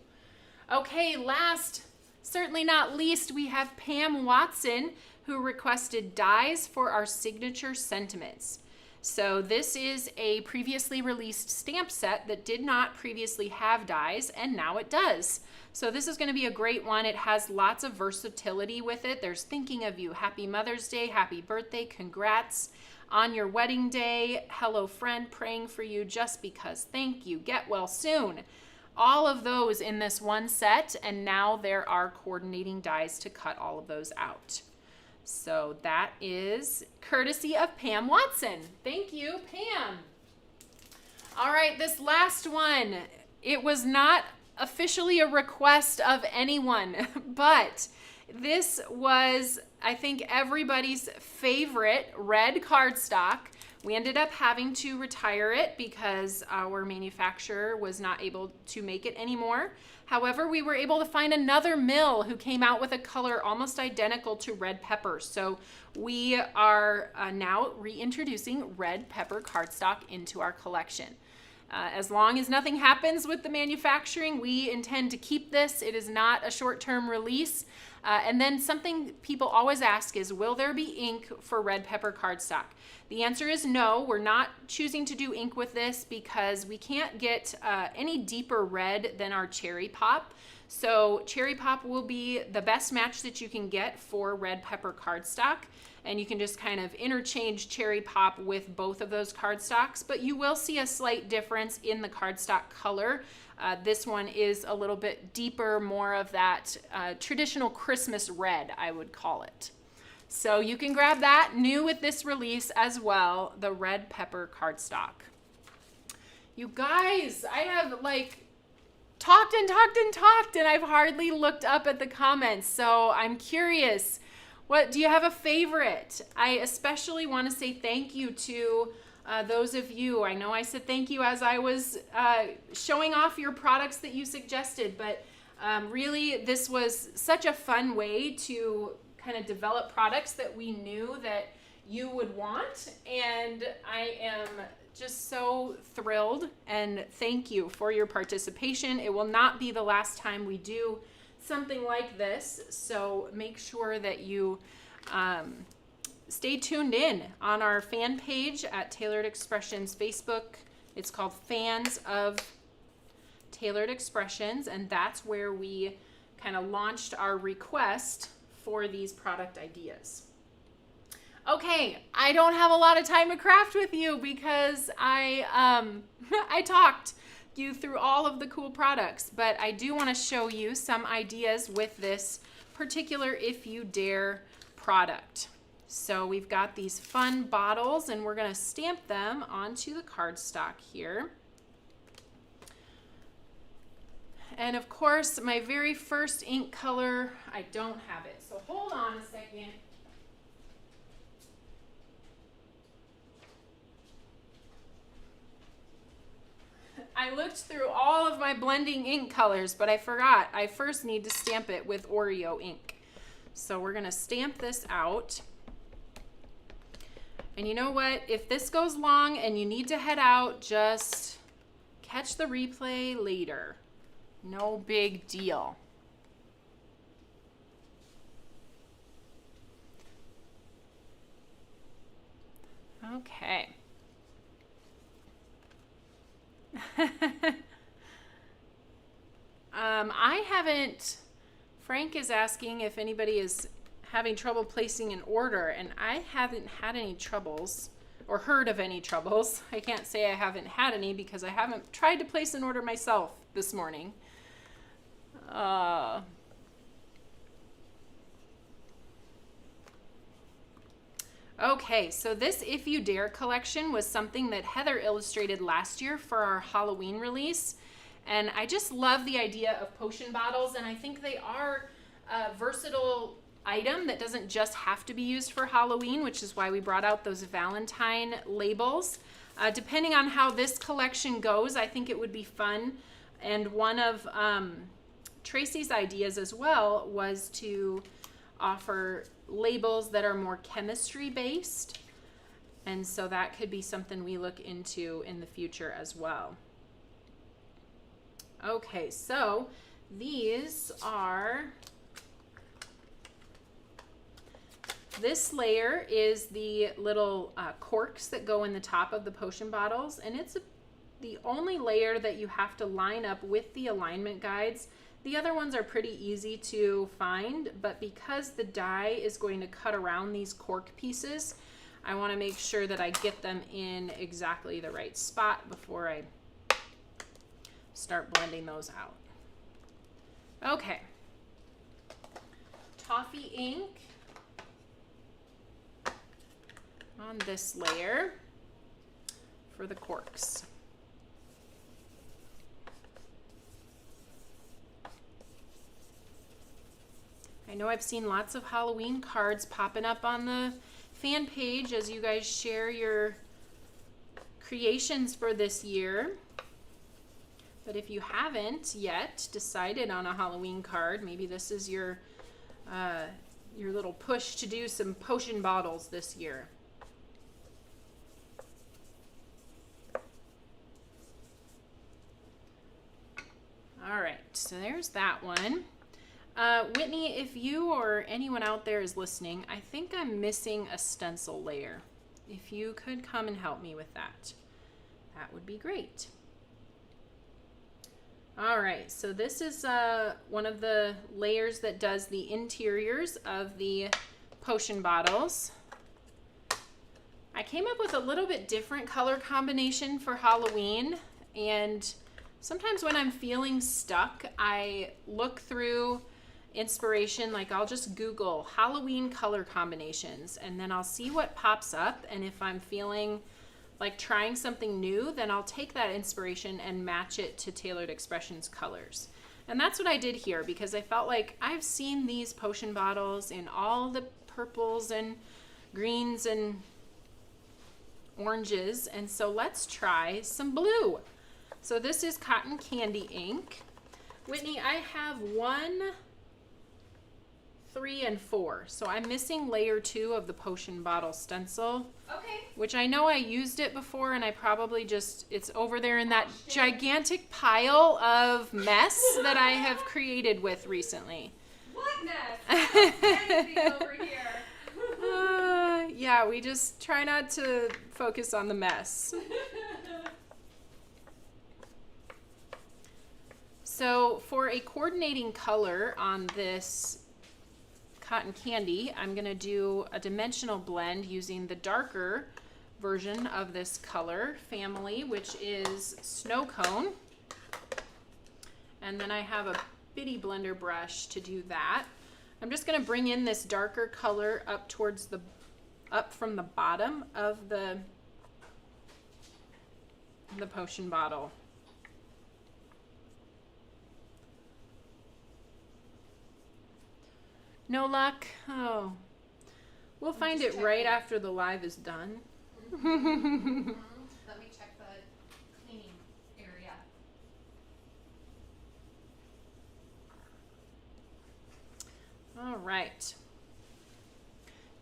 Okay, last, certainly not least, we have Pam Watson who requested dies for our signature sentiments. So this is a previously released stamp set that did not previously have dies, and now it does. So this is going to be a great one. It has lots of versatility with it. There's thinking of you, happy Mother's Day, happy birthday, congrats on your wedding day, hello friend, praying for you just because, thank you, get well soon. All of those in this one set, and now there are coordinating dies to cut all of those out. So that is courtesy of Pam Watson. Thank you, Pam. All right, this last one, it was not officially a request of anyone, but this was, I think, everybody's favorite red cardstock. We ended up having to retire it because our manufacturer was not able to make it anymore. However, we were able to find another mill who came out with a color almost identical to red pepper. So we are now reintroducing red pepper cardstock into our collection. As long as nothing happens with the manufacturing, we intend to keep this. It is not a short-term release. And then something people always ask is, will there be ink for red pepper cardstock? The answer is no. We're not choosing to do ink with this because we can't get any deeper red than our cherry pop. So cherry pop will be the best match that you can get for red pepper cardstock. And you can just kind of interchange cherry pop with both of those cardstocks, but you will see a slight difference in the cardstock color. This one is a little bit deeper, more of that traditional Christmas red, I would call it. So you can grab that, new with this release as well, the red pepper cardstock. You guys, I have like talked and I've hardly looked up at the comments, so I'm curious. What do you have a favorite? I especially want to say thank you to those of you. I know I said thank you as I was showing off your products that you suggested, but really this was such a fun way to kind of develop products that we knew that you would want, and I am just so thrilled, and thank you for your participation. It will not be the last time we do something like this, so make sure that you stay tuned in on our fan page at Tailored Expressions Facebook. It's called Fans of Tailored Expressions, and that's where we kind of launched our request for these product ideas. Okay, I don't have a lot of time to craft with you because I talked you through all of the cool products, but I do want to show you some ideas with this particular If You Dare product. So we've got these fun bottles and we're going to stamp them onto the cardstock here. And of course, my very first ink color, I don't have it. So hold on a second. I looked through all of my blending ink colors, but I forgot. I first need to stamp it with Oreo ink. So we're going to stamp this out. And you know what? If this goes long and you need to head out, just catch the replay later. No big deal. Okay. I haven't, Frank is asking if anybody is having trouble placing an order, and I haven't had any troubles or heard of any troubles. I can't say I haven't had any because I haven't tried to place an order myself this morning. Okay, so this If You Dare collection was something that Heather illustrated last year for our Halloween release. And I just love the idea of potion bottles, and I think they are a versatile item that doesn't just have to be used for Halloween, which is why we brought out those Valentine labels. Depending on how this collection goes, I think it would be fun. And one of Tracy's ideas as well was to offer labels that are more chemistry based, and so that could be something we look into in the future as well. Okay, so these are, this layer is the little corks that go in the top of the potion bottles, and it's the only layer that you have to line up with the alignment guides. The other ones are pretty easy to find, but because the die is going to cut around these cork pieces, I want to make sure that I get them in exactly the right spot before I start blending those out. Okay. Toffee ink on this layer for the corks. I know I've seen lots of Halloween cards popping up on the fan page as you guys share your creations for this year. But if you haven't yet decided on a Halloween card, maybe this is your little push to do some potion bottles this year. All right, so there's that one. Whitney, if you or anyone out there is listening, I think I'm missing a stencil layer. If you could come and help me with that, that would be great. All right, so this is one of the layers that does the interiors of the potion bottles. I came up with a little bit different color combination for Halloween, and sometimes when I'm feeling stuck, I look through inspiration, like I'll just Google Halloween color combinations, and then I'll see what pops up, and if I'm feeling like trying something new, then I'll take that inspiration and match it to Tailored Expressions colors. And that's what I did here, because I felt like I've seen these potion bottles in all the purples and greens and oranges, and so let's try some blue. So this is cotton candy ink. Whitney, I have 1, 3, and 4. So I'm missing layer 2 of the potion bottle stencil. Okay. Which I know I used it before, and I probably just, it's over there in that gigantic pile of mess that I have created with recently. What mess? Anything over here. Yeah, we just try not to focus on the mess. So for a coordinating color on this cotton candy, I'm going to do a dimensional blend using the darker version of this color family, which is Snow Cone. And then I have a bitty blender brush to do that. I'm just going to bring in this darker color up towards the, up from the bottom of the potion bottle. No luck? Oh. We'll find it right after the live is done. Let me check the cleaning area. All right.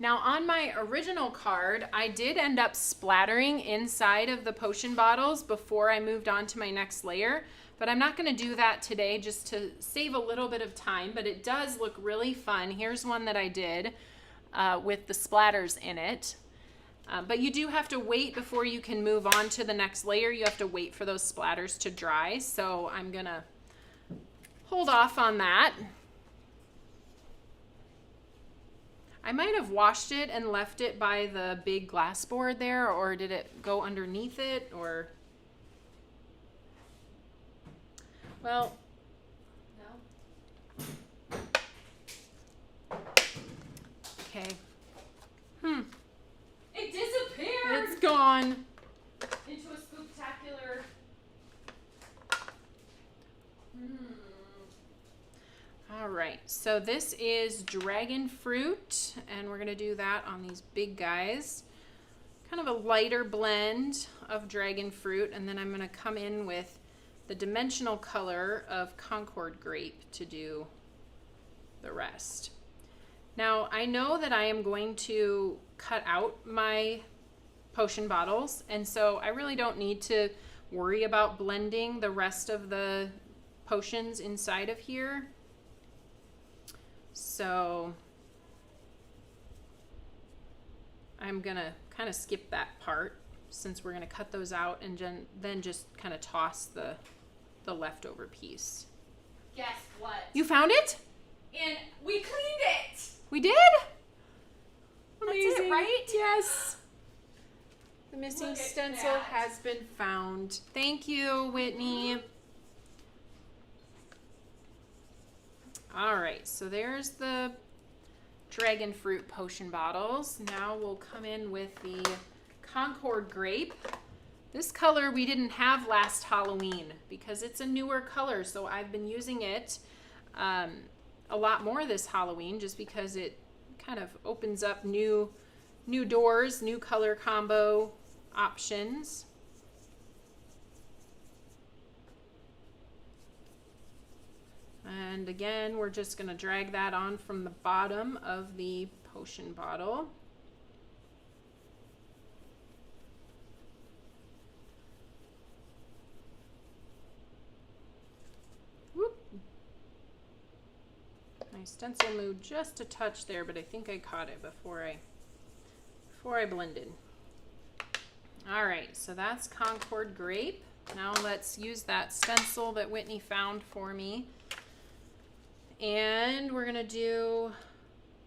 Now on my original card, I did end up splattering inside of the potion bottles before I moved on to my next layer, but I'm not going to do that today just to save a little bit of time, but it does look really fun. Here's one that I did with the splatters in it. But you do have to wait before you can move on to the next layer. You have to wait for those splatters to dry, so I'm going to hold off on that. I might have washed it and left it by the big glass board there, or did it go underneath it, or... Well... No? Okay. It disappeared! It's gone. Into a spook-tacular. All right, so this is dragon fruit, and we're gonna do that on these big guys. Kind of a lighter blend of dragon fruit, and then I'm gonna come in with the dimensional color of Concord grape to do the rest. Now, I know that I am going to cut out my potion bottles, and so I really don't need to worry about blending the rest of the potions inside of here. So I'm gonna kind of skip that part since we're gonna cut those out and then just kind of toss the leftover piece. Guess what? You found it? And we cleaned it! We did? Amazing. That's it, right? Yes. The missing Look at stencil that. has been found. Thank you, Whitney. All right, so there's the dragon fruit potion bottles. Now we'll come in with the Concord grape. This color we didn't have last Halloween because it's a newer color, so I've been using it a lot more this Halloween just because it kind of opens up new doors, new color combo options. And again, we're just going to drag that on from the bottom of the potion bottle. Whoop. My stencil moved just a touch there, but I think I caught it before I blended. All right, so that's Concord grape. Now let's use that stencil that Whitney found for me. And we're gonna do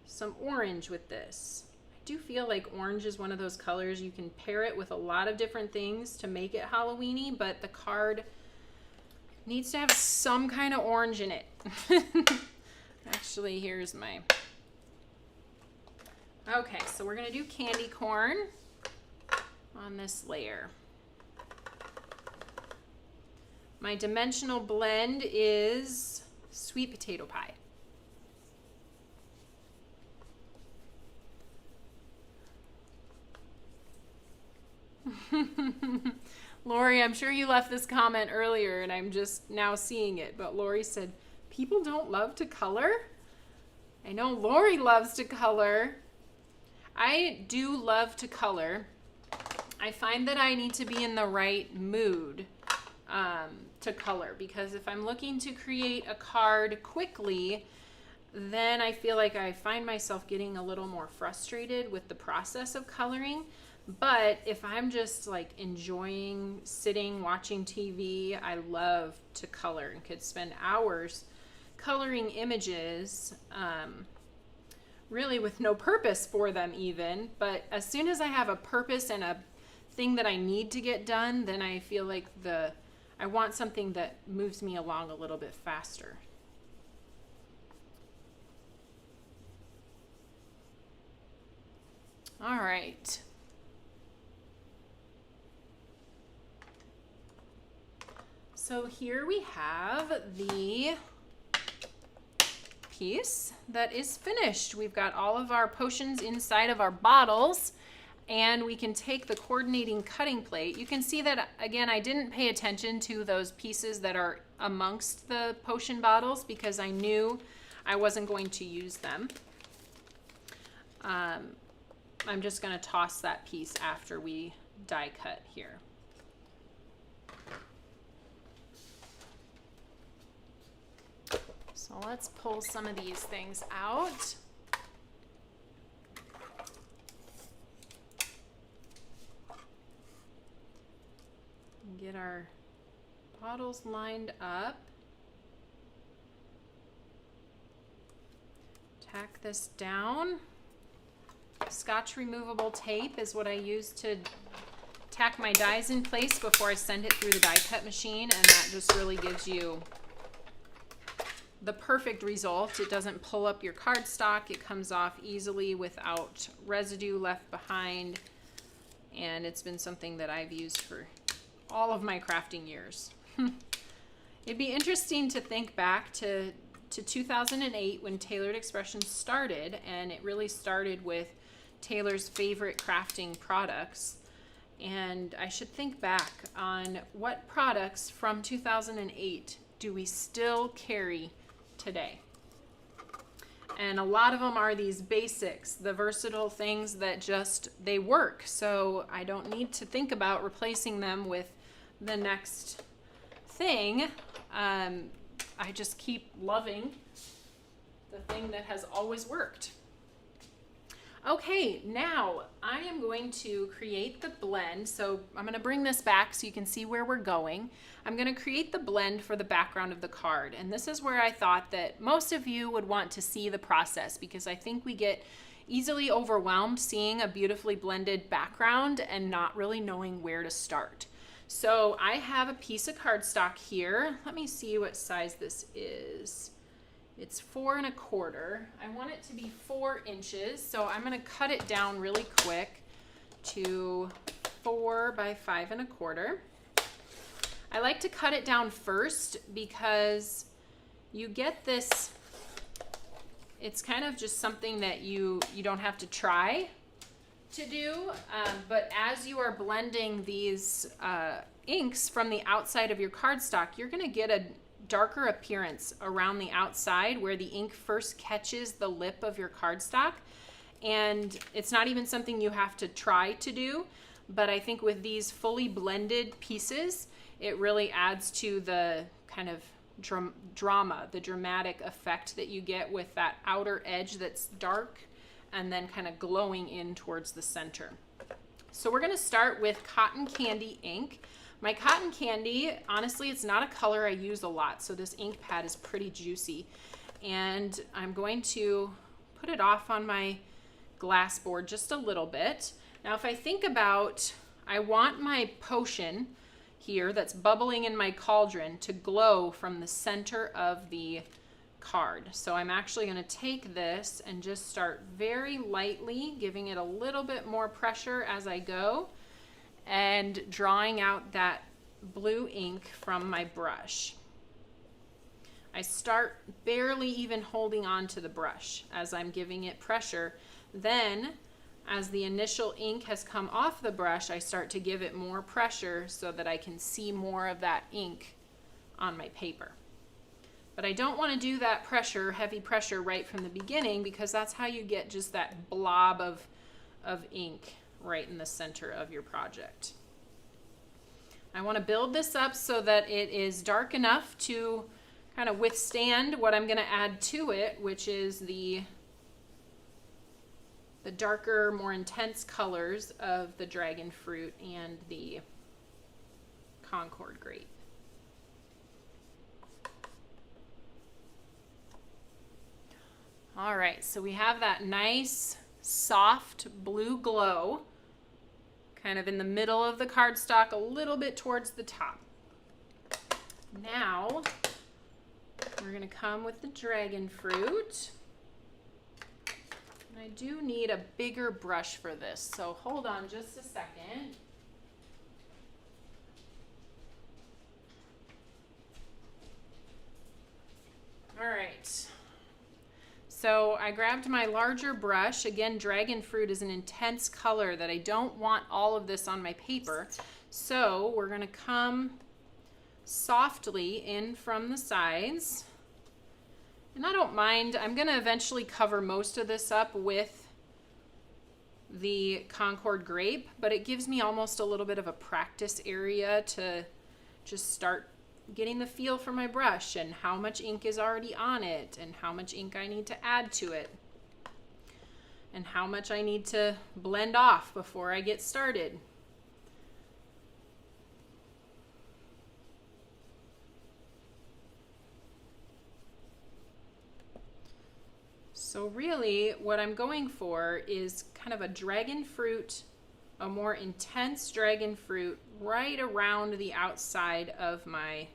some orange with this. I do feel like orange is one of those colors you can pair it with a lot of different things to make it Halloween-y, but the card needs to have some kind of orange in it. Actually, here's my... Okay, so we're gonna do candy corn on this layer. My dimensional blend is sweet potato pie. Lori, I'm sure you left this comment earlier and I'm just now seeing it, but Lori said, people don't love to color? I know Lori loves to color. I do love to color. I find that I need to be in the right mood to color, because if I'm looking to create a card quickly, then I feel like I find myself getting a little more frustrated with the process of coloring. But if I'm just like enjoying sitting, watching TV, I love to color and could spend hours coloring images. really with no purpose for them even. But as soon as I have a purpose and a thing that I need to get done, then I feel like I want something that moves me along a little bit faster. All right. So here we have the piece that is finished. We've got all of our potions inside of our bottles, and we can take the coordinating cutting plate. You can see that, again, I didn't pay attention to those pieces that are amongst the potion bottles because I knew I wasn't going to use them. I'm just going to toss that piece after we die cut here. So let's pull some of these things out. And get our bottles lined up. Tack this down. Scotch removable tape is what I use to tack my dies in place before I send it through the die cut machine, and that just really gives you the perfect result. It doesn't pull up your cardstock. It comes off easily without residue left behind, and it's been something that I've used for all of my crafting years. It'd be interesting to think back to 2008 when Tailored Expressions started, and it really started with Taylor's favorite crafting products. And I should think back on what products from 2008 do we still carry today. And a lot of them are these basics, the versatile things that just, they work. So I don't need to think about replacing them with the next thing. I just keep loving the thing that has always worked. Okay, now I am going to create the blend. So I'm going to bring this back so you can see where we're going. I'm going to create the blend for the background of the card. And this is where I thought that most of you would want to see the process, because I think we get easily overwhelmed seeing a beautifully blended background and not really knowing where to start. So I have a piece of cardstock here. Let me see what size this is. It's 4 1/4. I want it to be 4 inches, so I'm going to cut it down really quick to 4 by 5 1/4. I like to cut it down first because you get this, it's kind of just something that you don't have to try to do, but as you are blending these inks from the outside of your cardstock, you're going to get a darker appearance around the outside where the ink first catches the lip of your cardstock. And it's not even something you have to try to do, but I think with these fully blended pieces, it really adds to the kind of drama, the dramatic effect that you get with that outer edge that's dark and then kind of glowing in towards the center. So we're going to start with cotton candy ink. My cotton candy, honestly, it's not a color I use a lot, so this ink pad is pretty juicy. And I'm going to put it off on my glass board just a little bit. Now, if I think about, I want my potion here that's bubbling in my cauldron to glow from the center of the card. So I'm actually going to take this and just start very lightly, giving it a little bit more pressure as I go, and drawing out that blue ink from my brush. I start barely even holding on to the brush as I'm giving it pressure. Then, as the initial ink has come off the brush, I start to give it more pressure so that I can see more of that ink on my paper. But I don't want to do that pressure, heavy pressure, right from the beginning, because that's how you get just that blob of ink right in the center of your project. I want to build this up so that it is dark enough to kind of withstand what I'm going to add to it, which is the darker, more intense colors of the dragon fruit and the Concord grape. All right, so we have that nice, soft blue glow, kind of in the middle of the cardstock, a little bit towards the top. Now, we're gonna come with the dragon fruit. And I do need a bigger brush for this, so hold on just a second. All right. So I grabbed my larger brush. Again, dragon fruit is an intense color that I don't want all of this on my paper. So we're gonna come softly in from the sides. And I don't mind, I'm gonna eventually cover most of this up with the Concord grape, but it gives me almost a little bit of a practice area to just start getting the feel for my brush and how much ink is already on it and how much ink I need to add to it and how much I need to blend off before I get started. So really what I'm going for is kind of a dragon fruit, a more intense dragon fruit right around the outside of my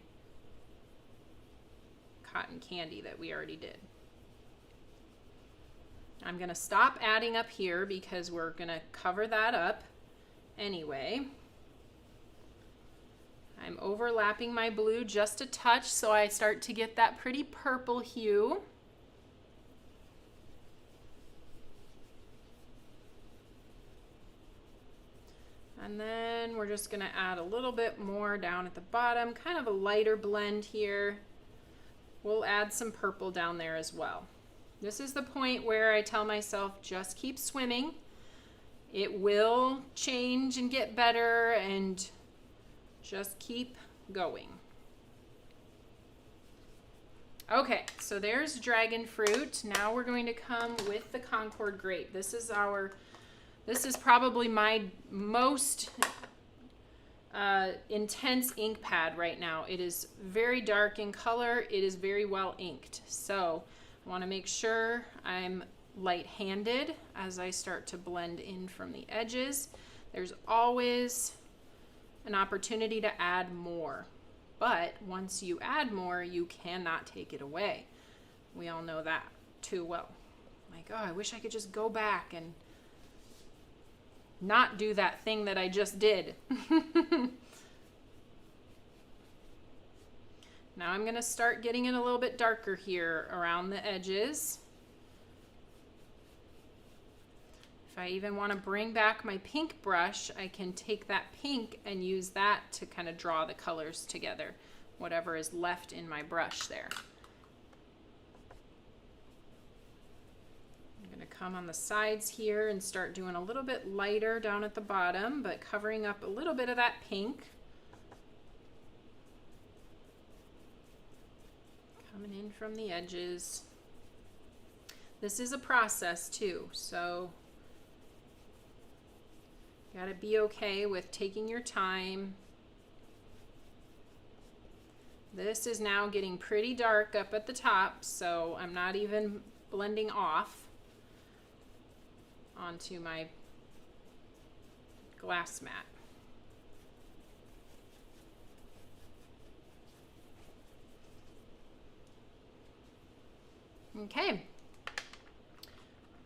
cotton candy that we already did. I'm gonna stop adding up here because we're gonna cover that up anyway. I'm overlapping my blue just a touch so I start to get that pretty purple hue. And then we're just gonna add a little bit more down at the bottom, kind of a lighter blend here. We'll add some purple down there as well. This is the point where I tell myself, just keep swimming. It will change and get better, and just keep going. Okay, so there's dragon fruit. Now we're going to come with the Concord grape. This is probably my most intense ink pad right now. It is very dark in color. It is very well inked. So I want to make sure I'm light-handed as I start to blend in from the edges. There's always an opportunity to add more, but once you add more, you cannot take it away. We all know that too well. Like, oh, I wish I could just go back and not do that thing that I just did. Now I'm going to start getting it a little bit darker here around the edges. If I even want to bring back my pink brush, I can take that pink and use that to kind of draw the colors together, whatever is left in my brush there. Come on the sides here and start doing a little bit lighter down at the bottom, but covering up a little bit of that pink. Coming in from the edges. This is a process too, so you gotta be okay with taking your time. This is now getting pretty dark up at the top, so I'm not even blending off onto my glass mat. Okay.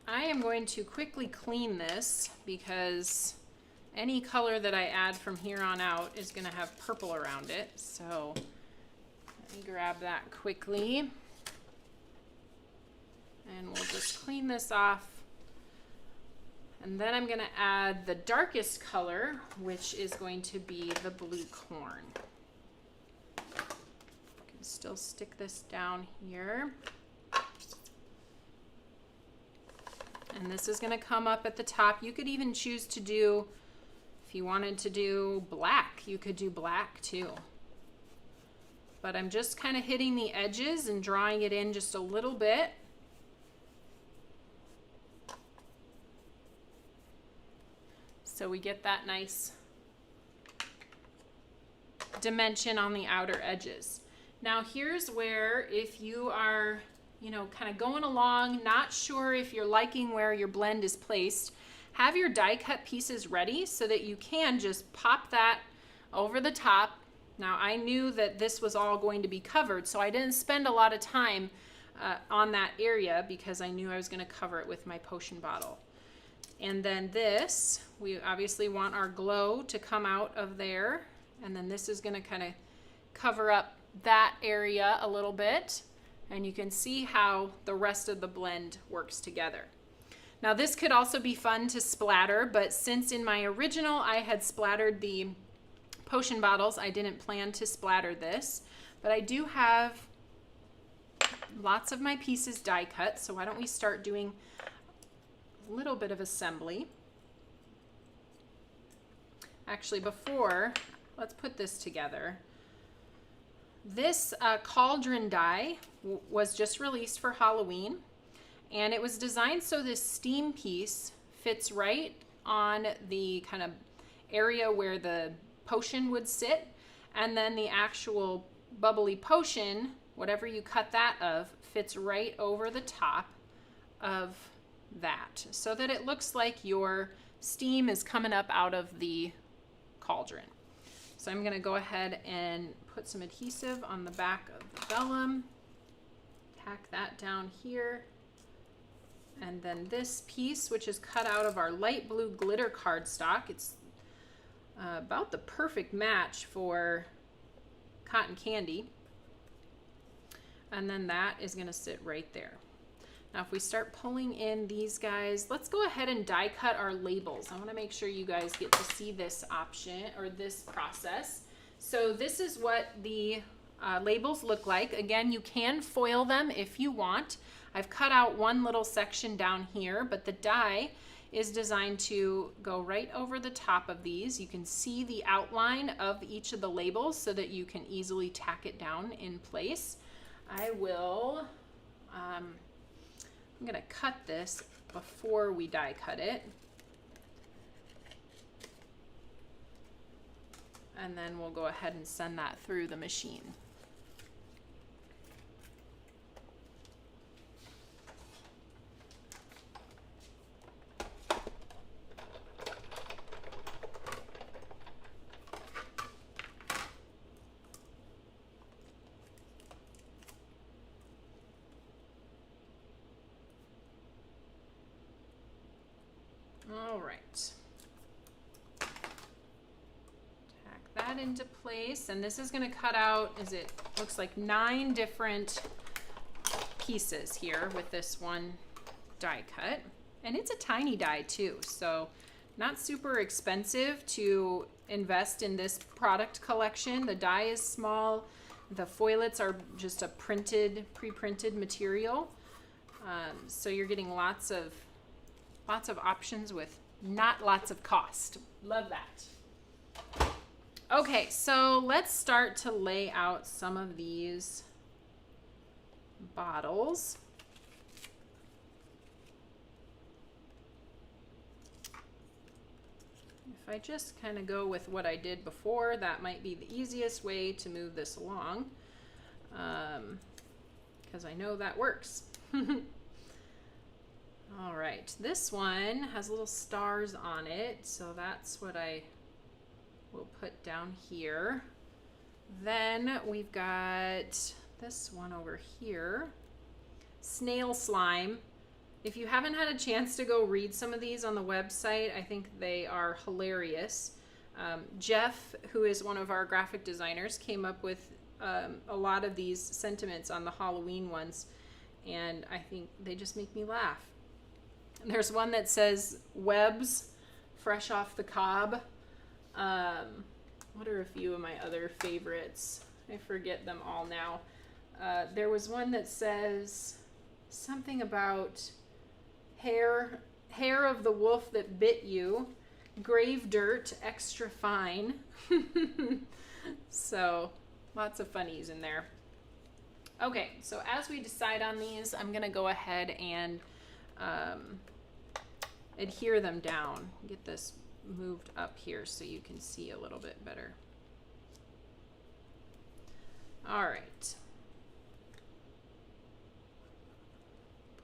I am going to quickly clean this because any color that I add from here on out is going to have purple around it. So let me grab that quickly. And we'll just clean this off. And then I'm going to add the darkest color, which is going to be the blue corn. I can still stick this down here. And this is going to come up at the top. You could even choose to do, if you wanted to do black, you could do black too. But I'm just kind of hitting the edges and drawing it in just a little bit. So we get that nice dimension on the outer edges. Now here's where, if you are, you know, kind of going along, not sure if you're liking where your blend is placed, have your die cut pieces ready so that you can just pop that over the top. Now I knew that this was all going to be covered, so I didn't spend a lot of time on that area because I knew I was going to cover it with my potion bottle. And then this, we obviously want our glow to come out of there, and then this is going to kind of cover up that area a little bit, and you can see how the rest of the blend works together. Now this could also be fun to splatter, but since in my original I had splattered the potion bottles, I didn't plan to splatter this, but I do have lots of my pieces die cut, so why don't we start doing a little bit of assembly. Actually, before, let's put this together. This cauldron die was just released for Halloween, and it was designed so this steam piece fits right on the kind of area where the potion would sit, and then the actual bubbly potion, whatever you cut that of, fits right over the top of that, so that it looks like your steam is coming up out of the cauldron. So I'm going to go ahead and put some adhesive on the back of the vellum, tack that down here, and then this piece, which is cut out of our light blue glitter cardstock, it's about the perfect match for cotton candy, and then that is going to sit right there. Now if we start pulling in these guys, let's go ahead and die cut our labels. I want to make sure you guys get to see this option or this process. So this is what the labels look like. Again, you can foil them if you want. I've cut out one little section down here, but the die is designed to go right over the top of these. You can see the outline of each of the labels so that you can easily tack it down in place. I will, I'm gonna cut this before we die cut it. And then we'll go ahead and send that through the machine. All right. Tack that into place, and this is going to cut out, looks like 9 different pieces here with this one die cut. And it's a tiny die too, so not super expensive to invest in this product collection. The die is small. The foilets are just a pre-printed material. So you're getting lots of options with not lots of cost. Love that. Okay, so let's start to lay out some of these bottles. If I just kind of go with what I did before, that might be the easiest way to move this along, because I know that works. All right, this one has little stars on it, so that's what I will put down here. Then we've got this one over here, snail slime. If you haven't had a chance to go read some of these on the website, I think they are hilarious. Jeff, who is one of our graphic designers, came up with a lot of these sentiments on the Halloween ones, and I think they just make me laugh. There's one that says webs fresh off the cob. What are a few of my other favorites? I forget them all now. There was one that says something about hair of the wolf that bit you, grave dirt, extra fine. So lots of funnies in there. Okay, so as we decide on these, I'm gonna go ahead and adhere them down. Get this moved up here so you can see a little bit better. All right.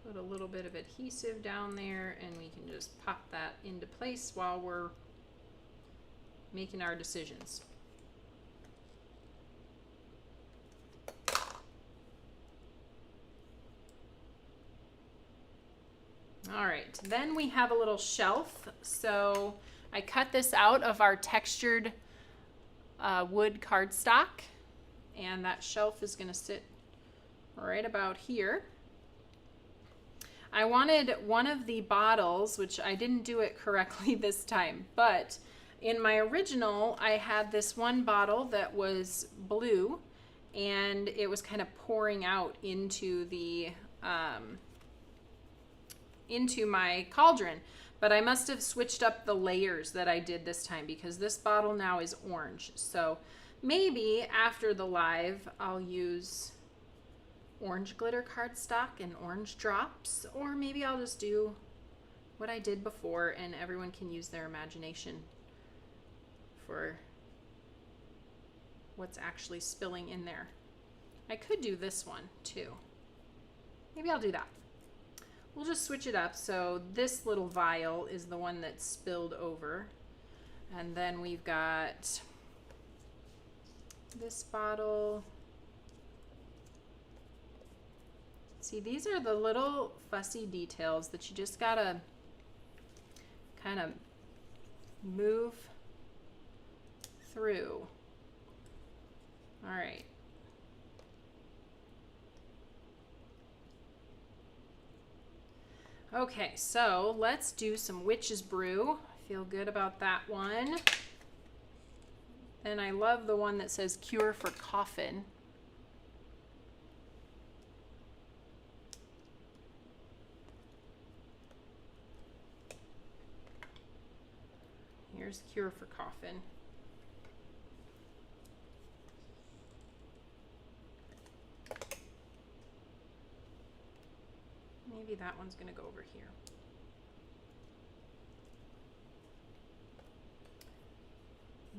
Put a little bit of adhesive down there and we can just pop that into place while we're making our decisions. All right, then we have a little shelf. So I cut this out of our textured wood cardstock, and that shelf is gonna sit right about here. I wanted one of the bottles, which I didn't do it correctly this time, but in my original, I had this one bottle that was blue, and it was kind of pouring out into the into my cauldron, but I must have switched up the layers that I did this time because this bottle now is orange. So maybe after the live, I'll use orange glitter cardstock and orange drops, or maybe I'll just do what I did before and everyone can use their imagination for what's actually spilling in there. I could do this one too. Maybe I'll do that. We'll just switch it up. So this little vial is the one that's spilled over. And then we've got this bottle. See, these are the little fussy details that you just gotta kind of move through. All right. Okay, so let's do some witch's brew. Feel good about that one. And I love the one that says cure for coffin. Here's cure for coffin. Maybe that one's going to go over here.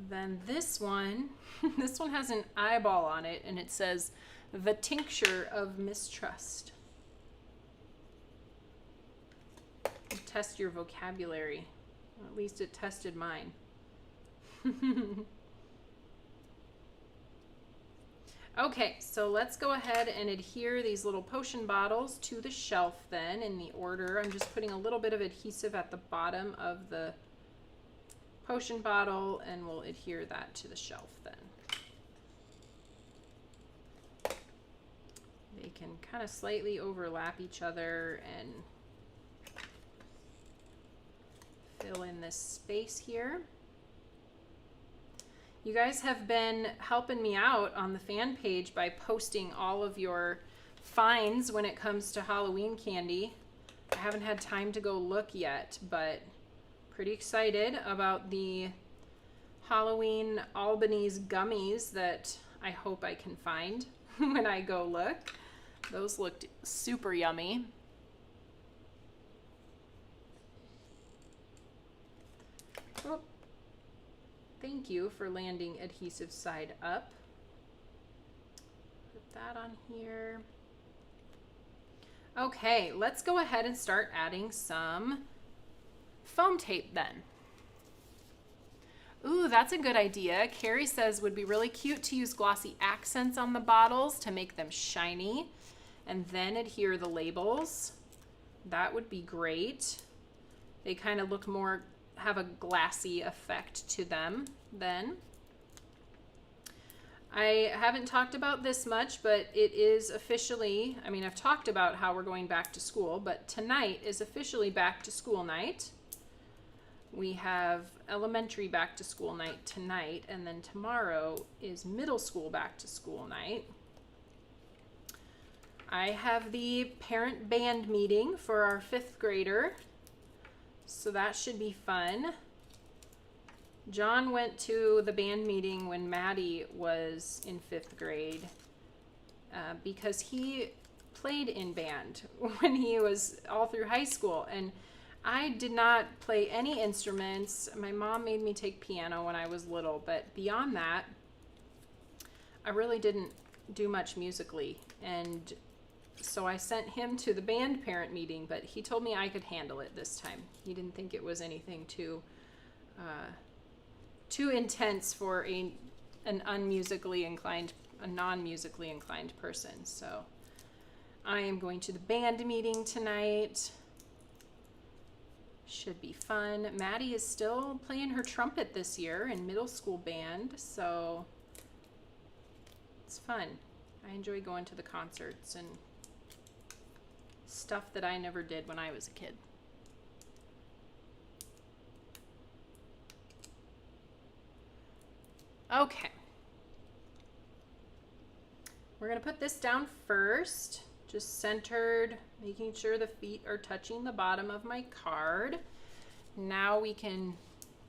Then this one, this one has an eyeball on it and it says the tincture of mistrust. Test your vocabulary. Or at least it tested mine. Okay, so let's go ahead and adhere these little potion bottles to the shelf then in the order. I'm just putting a little bit of adhesive at the bottom of the potion bottle and we'll adhere that to the shelf then. They can kind of slightly overlap each other and fill in this space here. You guys have been helping me out on the fan page by posting all of your finds when it comes to Halloween candy. I haven't had time to go look yet, but pretty excited about the Halloween Albanese gummies that I hope I can find when I go look. Those looked super yummy. Oh. Thank you for landing adhesive side up. Put that on here. Okay, let's go ahead and start adding some foam tape then. Ooh, that's a good idea. Carrie says would be really cute to use glossy accents on the bottles to make them shiny and then adhere the labels. That would be great. They kind of look more, have a glassy effect to them then. I haven't talked about this much, but it is officially, I mean, I've talked about how we're going back to school, but tonight is officially back to school night. We have elementary back to school night tonight, and then tomorrow is middle school back to school night. I have the parent band meeting for our 5th grader, so that should be fun. John went to the band meeting when Maddie was in 5th grade because he played in band when he was all through high school, and I did not play any instruments. My mom made me take piano when I was little, but beyond that, I really didn't do much musically. And So I sent him to the band parent meeting, but he told me I could handle it this time. He didn't think it was anything too intense for a non-musically inclined person. So I am going to the band meeting tonight. Should be fun. Maddie is still playing her trumpet this year in middle school band, so it's fun. I enjoy going to the concerts and stuff that I never did when I was a kid. Okay. We're going to put this down first, just centered, making sure the feet are touching the bottom of my card. Now we can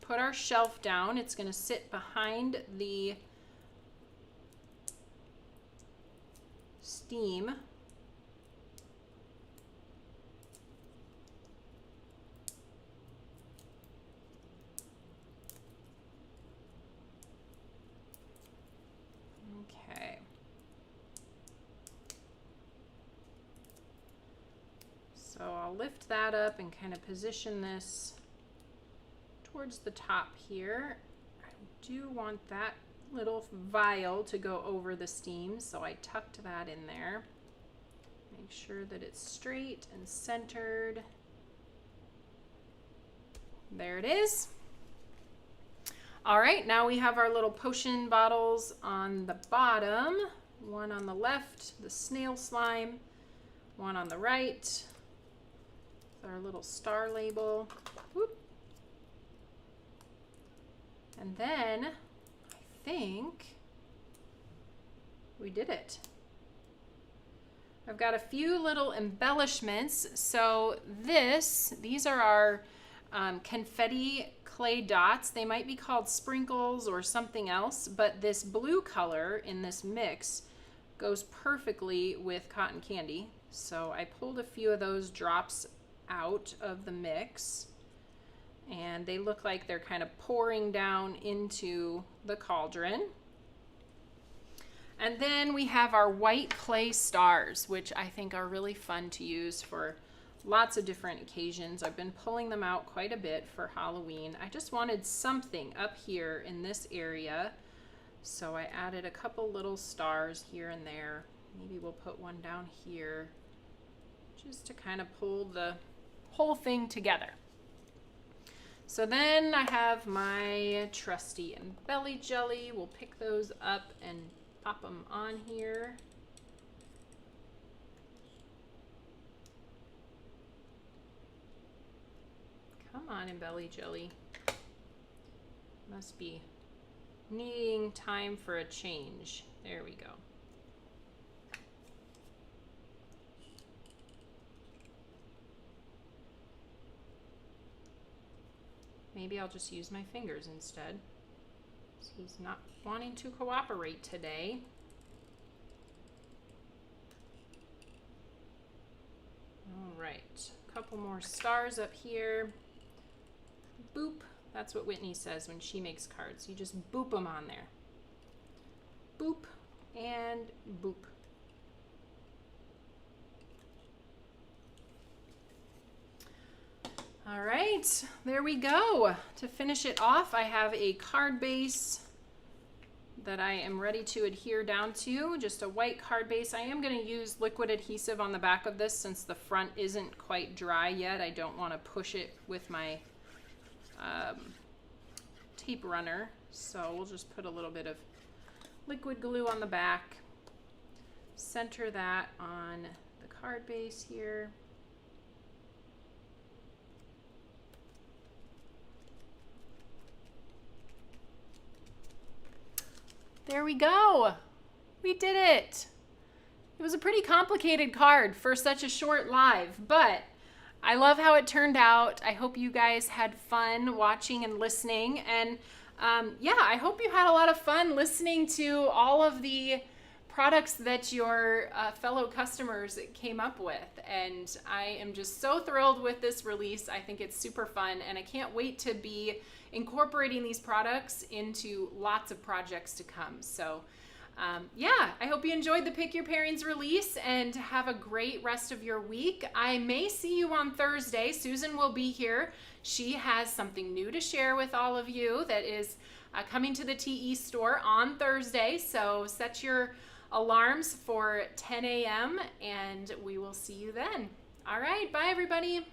put our shelf down. It's going to sit behind the steam. Okay. So I'll lift that up and kind of position this towards the top here. I do want that little vial to go over the steam, so I tucked that in there. Make sure that it's straight and centered. There it is. All right, now we have our little potion bottles on the bottom. One on the left, the snail slime. One on the right, our little star label. Whoop. And then I think we did it. I've got a few little embellishments. So these are our confetti clay dots. They might be called sprinkles or something else, but this blue color in this mix goes perfectly with cotton candy. So I pulled a few of those drops out of the mix, and they look like they're kind of pouring down into the cauldron. And then we have our white clay stars, which I think are really fun to use for lots of different occasions. I've been pulling them out quite a bit for Halloween. I just wanted something up here in this area, so I added a couple little stars here and there. Maybe we'll put one down here just to kind of pull the whole thing together. So then I have my trusty and belly jelly. We'll pick those up and pop them on here. Come on, in belly jelly. Must be needing time for a change. There we go. Maybe I'll just use my fingers instead. He's not wanting to cooperate today. All right, a couple more stars up here. Boop. That's what Whitney says when she makes cards. You just boop them on there. Boop and boop. All right, there we go. To finish it off, I have a card base that I am ready to adhere down to, just a white card base. I am going to use liquid adhesive on the back of this since the front isn't quite dry yet. I don't want to push it with my tape runner, so we'll just put a little bit of liquid glue on the back, center that on the card base here. There we go. We did it. It was a pretty complicated card for such a short live, but I love how it turned out. I hope you guys had fun watching and listening. And yeah, I hope you had a lot of fun listening to all of the products that your fellow customers came up with. And I am just so thrilled with this release. I think it's super fun, and I can't wait to be incorporating these products into lots of projects to come. So yeah, I hope you enjoyed the Pick Your Pairings release and have a great rest of your week. I may see you on Thursday. Susan will be here. She has something new to share with all of you that is coming to the TE store on Thursday. So set your alarms for 10 a.m. and we will see you then. All right, bye everybody.